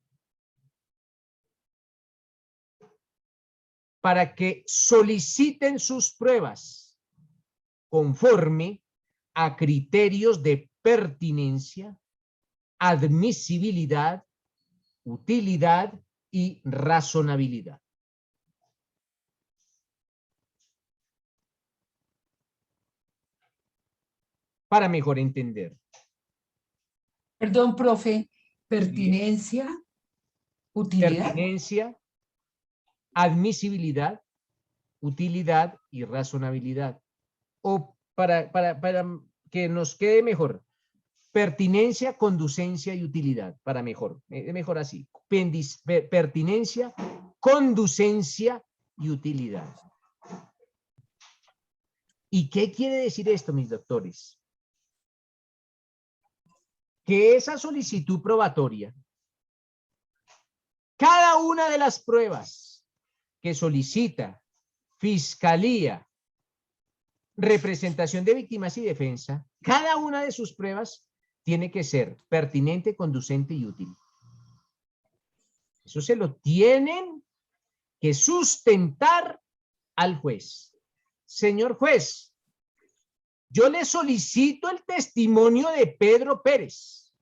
para que soliciten sus pruebas conforme a criterios de pertinencia, admisibilidad, utilidad y razonabilidad. Para mejor entender. Perdón, profe, pertinencia, utilidad. Pertinencia, admisibilidad, utilidad y razonabilidad. O para que nos quede mejor, pertinencia, conducencia y utilidad, para mejor, mejor así. Pertinencia, conducencia y utilidad. ¿Y qué quiere decir esto, mis doctores? Que esa solicitud probatoria, cada una de las pruebas que solicita Fiscalía, representación de víctimas y defensa, cada una de sus pruebas tiene que ser pertinente, conducente y útil. Eso se lo tienen que sustentar al juez. Señor juez, yo le solicito el testimonio de Pedro Pérez.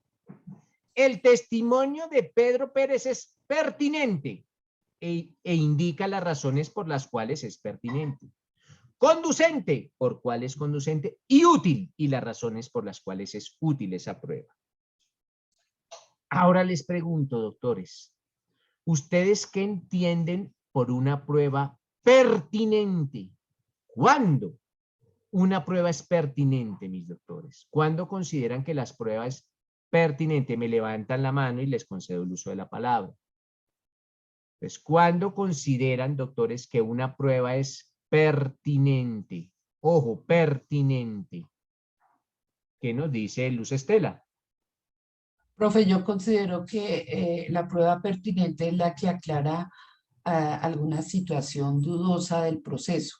El testimonio de Pedro Pérez es pertinente e indica las razones por las cuales es pertinente. Conducente, por cuál es conducente, y útil, y las razones por las cuales es útil esa prueba. Ahora les pregunto, doctores, ¿ustedes qué entienden por una prueba pertinente? ¿Cuándo una prueba es pertinente, mis doctores? ¿Cuándo consideran que las pruebas pertinentes? Me levantan la mano y les concedo el uso de la palabra. Pues, ¿cuándo consideran, doctores, que una prueba es pertinente? Ojo, pertinente. ¿Qué nos dice Luz Estela? Profe, yo considero que la prueba pertinente es la que aclara alguna situación dudosa del proceso.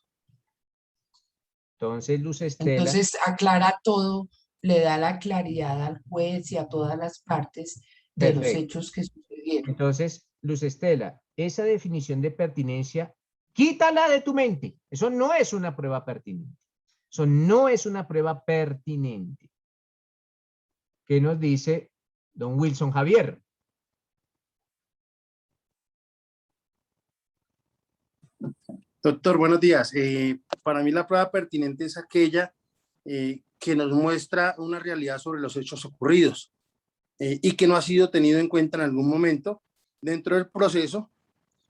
Entonces, Luz Estela. Entonces, aclara todo, le da la claridad al juez y a todas las partes de los hechos que sucedieron. Entonces, Luz Estela, esa definición de pertinencia, quítala de tu mente. Eso no es una prueba pertinente. Eso no es una prueba pertinente. ¿Qué nos dice don Wilson Javier? Doctor, buenos días. Para mí la prueba pertinente es aquella que nos muestra una realidad sobre los hechos ocurridos y que no ha sido tenido en cuenta en algún momento dentro del proceso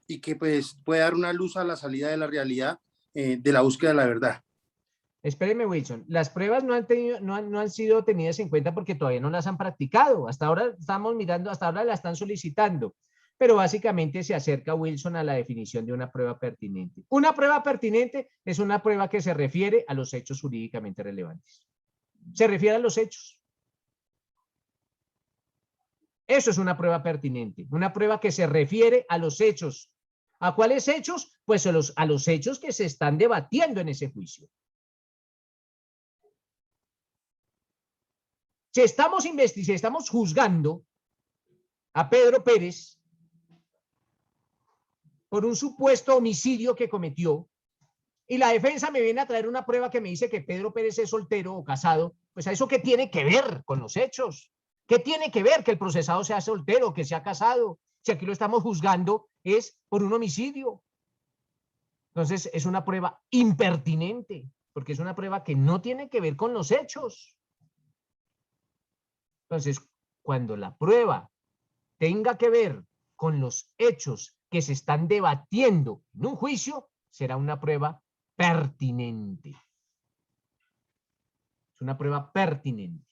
y que pues puede dar una luz a la salida de la realidad de la búsqueda de la verdad. Espéreme, Wilson. Las pruebas no han sido tenidas en cuenta porque todavía no las han practicado. Hasta ahora estamos mirando, hasta ahora la están solicitando. Pero básicamente se acerca Wilson a la definición de una prueba pertinente. Una prueba pertinente es una prueba que se refiere a los hechos jurídicamente relevantes. Se refiere a los hechos. Eso es una prueba pertinente. Una prueba que se refiere a los hechos. ¿A cuáles hechos? Pues a los hechos que se están debatiendo en ese juicio. Si estamos juzgando a Pedro Pérez por un supuesto homicidio que cometió y la defensa me viene a traer una prueba que me dice que Pedro Pérez es soltero o casado, pues ¿a eso qué tiene que ver con los hechos? ¿Qué tiene que ver que el procesado sea soltero, que sea casado? Si aquí lo estamos juzgando es por un homicidio. Entonces es una prueba impertinente, porque es una prueba que no tiene que ver con los hechos. Entonces, cuando la prueba tenga que ver con los hechos que se están debatiendo en un juicio, será una prueba pertinente. Es una prueba pertinente.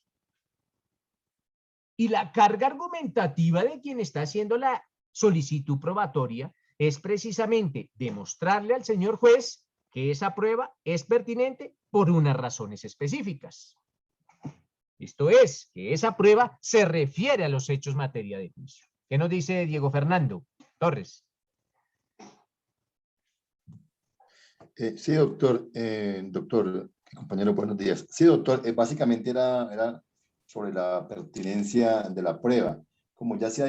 Y la carga argumentativa de quien está haciendo la solicitud probatoria es precisamente demostrarle al señor juez que esa prueba es pertinente por unas razones específicas. Esto es, que esa prueba se refiere a los hechos materia de juicio. ¿Qué nos dice Diego Fernando Torres? Sí, doctor. Compañero, buenos días. Sí, doctor, básicamente era sobre la pertinencia de la prueba. Como ya se ha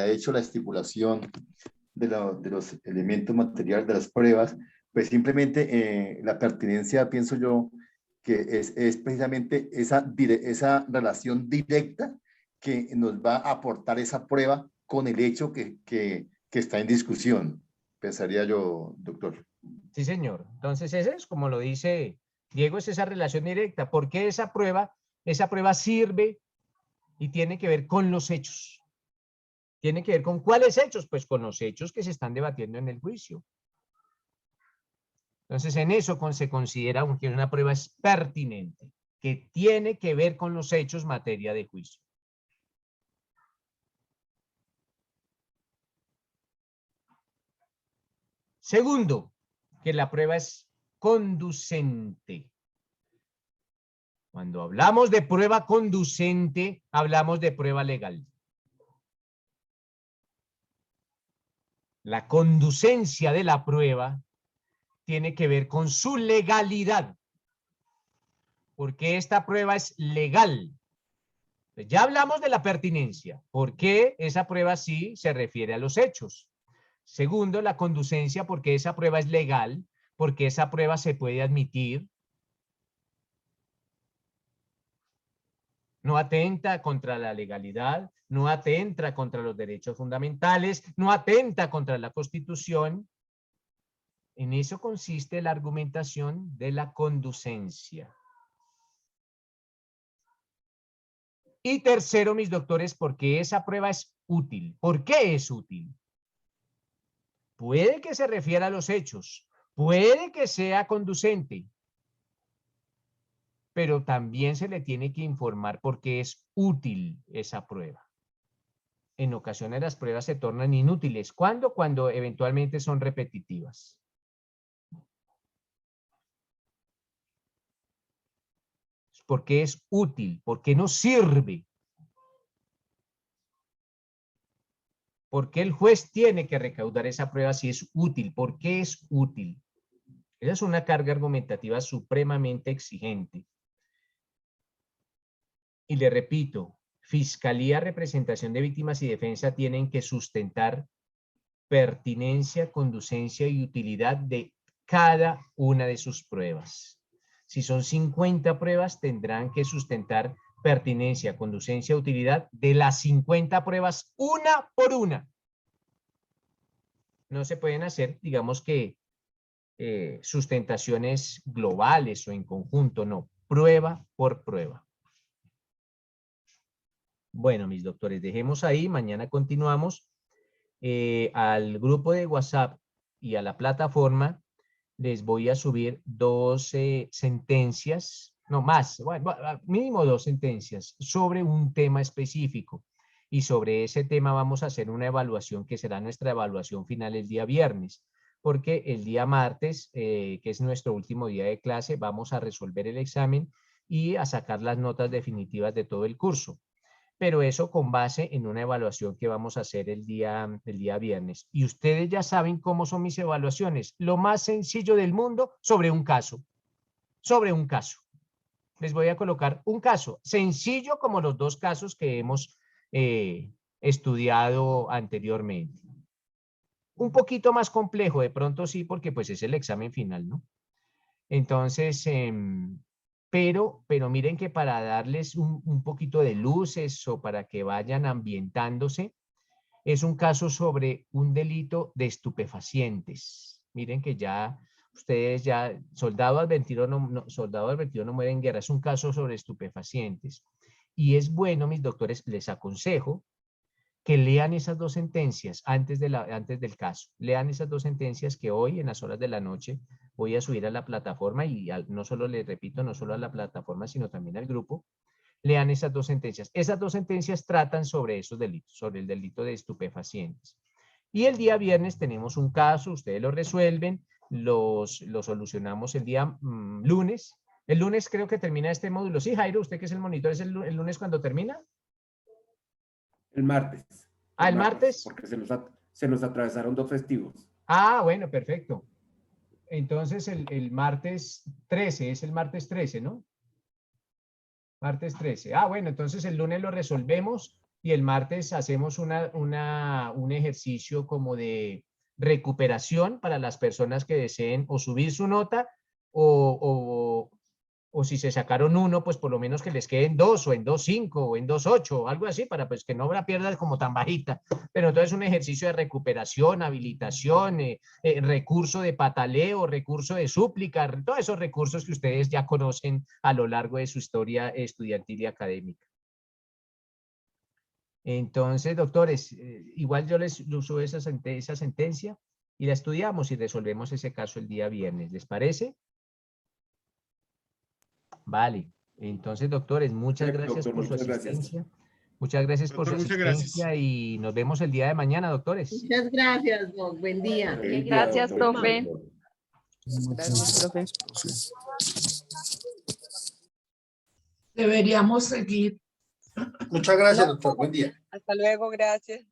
hecho la estipulación de los elementos materiales de las pruebas, pues simplemente la pertinencia, pienso yo, que es precisamente esa relación directa que nos va a aportar esa prueba con el hecho que está en discusión. Pensaría yo, doctor. Sí, señor. Entonces, ese es, como lo dice Diego, es esa relación directa. ¿Por qué esa prueba sirve y tiene que ver con los hechos? ¿Tiene que ver con cuáles hechos? Pues con los hechos que se están debatiendo en el juicio. Entonces, en eso se considera que una prueba es pertinente, que tiene que ver con los hechos materia de juicio. Segundo, que la prueba es conducente. Cuando hablamos de prueba conducente, hablamos de prueba legal. La conducencia de la prueba tiene que ver con su legalidad, porque esta prueba es legal. Ya hablamos de la pertinencia, porque esa prueba sí se refiere a los hechos. Segundo, la conducencia, porque esa prueba es legal, porque esa prueba se puede admitir, no atenta contra la legalidad, no atenta contra los derechos fundamentales, no atenta contra la Constitución. En eso consiste la argumentación de la conducencia. Y tercero, mis doctores, porque esa prueba es útil. ¿Por qué es útil? Puede que se refiera a los hechos, puede que sea conducente, pero también se le tiene que informar por qué es útil esa prueba. En ocasiones las pruebas se tornan inútiles. ¿Cuándo? Cuando eventualmente son repetitivas. ¿Por qué es útil? ¿Por qué nos sirve? ¿Por qué el juez tiene que recaudar esa prueba si es útil? ¿Por qué es útil? Esa es una carga argumentativa supremamente exigente. Y le repito, Fiscalía, Representación de Víctimas y Defensa tienen que sustentar pertinencia, conducencia y utilidad de cada una de sus pruebas. Si son 50 pruebas, tendrán que sustentar pertinencia, conducencia, utilidad de las 50 pruebas, una por una. No se pueden hacer, digamos que, sustentaciones globales o en conjunto, no, prueba por prueba. Bueno, mis doctores, dejemos ahí, mañana continuamos. Al grupo de WhatsApp y a la plataforma les voy a subir 2 sentencias, no más, bueno, mínimo 2 sentencias sobre un tema específico. Y sobre ese tema vamos a hacer una evaluación que será nuestra evaluación final el día viernes, porque el día martes, que es nuestro último día de clase, vamos a resolver el examen y a sacar las notas definitivas de todo el curso. Pero eso con base en una evaluación que vamos a hacer el día viernes. Y ustedes ya saben cómo son mis evaluaciones. Lo más sencillo del mundo sobre un caso. Sobre un caso. Les voy a colocar un caso sencillo como los 2 casos que hemos estudiado anteriormente. Un poquito más complejo, de pronto sí, porque pues es el examen final, ¿no? Entonces, pero miren que para darles un poquito de luces o para que vayan ambientándose, es un caso sobre un delito de estupefacientes. Miren que ya ustedes ya, soldado advertido no muere en guerra, es un caso sobre estupefacientes. Y es bueno, mis doctores, les aconsejo que lean esas 2 sentencias antes del caso. Lean esas 2 sentencias que hoy en las horas de la noche voy a subir a la plataforma y no solo les repito, no solo a la plataforma, sino también al grupo. Lean esas 2 sentencias. Esas 2 sentencias tratan sobre esos delitos, sobre el delito de estupefacientes. Y el día viernes tenemos un caso, ustedes lo resuelven, lo solucionamos el día lunes. El lunes creo que termina este módulo. Sí, Jairo, usted que es el monitor, ¿es el lunes cuando termina? El martes. Ah, ¿el martes? Porque se nos atravesaron 2 festivos. Ah, bueno, perfecto. Entonces el martes 13, es el martes 13, ¿no? Martes 13. Ah, bueno, entonces el lunes lo resolvemos y el martes hacemos un ejercicio como de recuperación para las personas que deseen o subir su nota o si se sacaron 1, pues por lo menos que les queden 2 o en 2.5 o en 2.8 o algo así para pues que no la pierdan como tan bajita. Pero entonces un ejercicio de recuperación, habilitación, recurso de pataleo, recurso de súplica, todos esos recursos que ustedes ya conocen a lo largo de su historia estudiantil y académica. Entonces, doctores, igual yo les uso esa sentencia y la estudiamos y resolvemos ese caso el día viernes. ¿Les parece? Vale, entonces doctores, muchas gracias por su asistencia. Muchas gracias por su asistencia y nos vemos el día de mañana, doctores. Muchas gracias, Doc. Buen día. Gracias, profe. Gracias, profe. Deberíamos seguir. Muchas gracias, doctor. Buen día. Hasta luego, gracias.